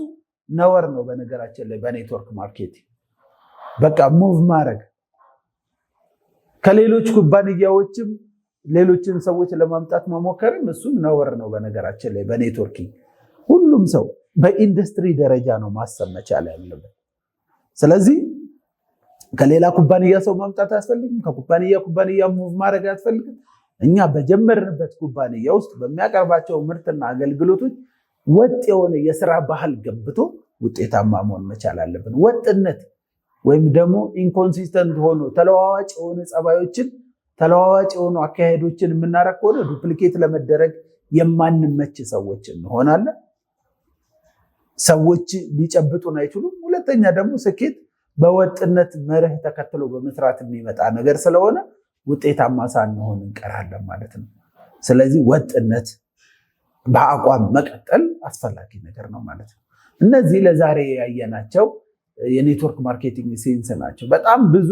ነውር ነው። በነገራችን ላይ በኔትወርክ ማርኬቲንግ በቃ ሙቭ ማድረግ ከሌሎች ኩባንያዎችም ሌሎችን ሰዎች ለማምጣት መሞከርም እሱም ነውር ነው። በነገራችን ላይ በኔትወርኪንግ ሁሉም ሰው በኢንዱስትሪ ደረጃ ነው ማሰብ መቻል ያለበት። ስለዚህ ከሌላ ኩባንያ ሰው ማምጣት አያስፈልግም። ከኩባንያ ሙቭ ማድረግ አያስፈልግም። እኛ በጀመርንበት ኩባንያ ውስጥ በሚያቀርባቸው ምርትና አገልግሎቶች ወጥ የሆነ የስራ ባህል ገንብቶ ውጤታማ መሆን መቻል አለብን። ወጥነት ወይም ደግሞ ኢንኮንሲስተንት ሆኖ ተለዋዋጭ የሆኑ ጸባዮችን፣ ተለዋዋጭ የሆኑ አካሄዶችን የምናደርግ ከሆነ ዱፕሊኬት ለመደረግ የማንመች ሰዎች እንሆናለን። ሰዎች ሊጨብጡን አይችሉም። ሁለተኛ ደግሞ ስኬት በወጥነት መርህ ተከትሎ በመስራት የሚመጣ ነገር ስለሆነ ውጤታማ ሳንሆን እንቀራለን ማለት ነው። ስለዚህ ወጥነት በአቋም መቀጠል አስፈላጊ ነገር ነው ማለት ነው። እነዚህ ለዛሬ ያየናቸው የኔትወርክ ማርኬቲንግ ሴንስ ናቸው። በጣም ብዙ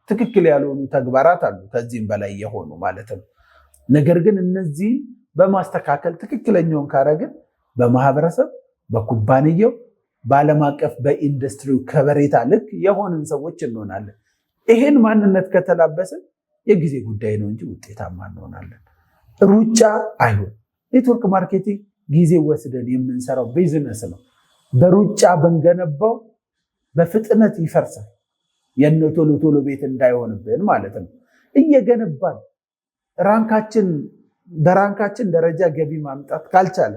ትክክል ያልሆኑ ተግባራት አሉ ከዚህም በላይ የሆኑ ማለት ነው። ነገር ግን እነዚህ በማስተካከል ትክክለኛውን ካረግን በማህበረሰብ፣ በኩባንያው፣ በዓለም አቀፍ በኢንዱስትሪው ከበሬታ ልክ የሆንን ሰዎች እንሆናለን። ይሄን ማንነት ከተላበስን የጊዜ ጉዳይ ነው እንጂ ውጤታማ እንሆናለን። ሩጫ አይሆን። ኔትወርክ ማርኬቲንግ ጊዜ ወስደን የምንሰራው ቢዝነስ ነው። በሩጫ በንገነባው በፍጥነት ይፈርሳል። የነ ቶሎ ቶሎ ቤት እንዳይሆንብን ማለት ነው። እየገነባን በራንካችን ደረጃ ገቢ ማምጣት ካልቻለ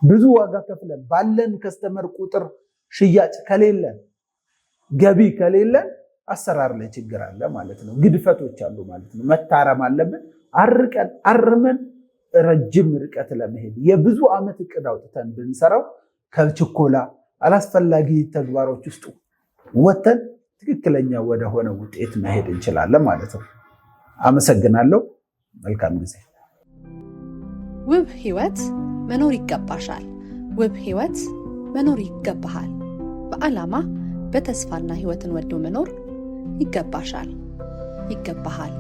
ብዙ ዋጋ ከፍለን ባለን ከስተመር ቁጥር ሽያጭ ከሌለን ገቢ ከሌለን አሰራር ላይ ችግር አለ ማለት ነው። ግድፈቶች አሉ ማለት ነው። መታረም አለብን። አርመን ረጅም ርቀት ለመሄድ የብዙ ዓመት እቅድ አውጥተን ብንሰራው ከችኮላ አላስፈላጊ ተግባሮች ውስጥ ወተን ትክክለኛ ወደሆነ ውጤት መሄድ እንችላለን ማለት ነው። አመሰግናለሁ። መልካም ጊዜ። ውብ ህይወት መኖር ይገባሻል። ውብ ህይወት መኖር ይገባሃል። በዓላማ በተስፋና ህይወትን ወዶ መኖር ይገባሻል፣ ይገባሃል።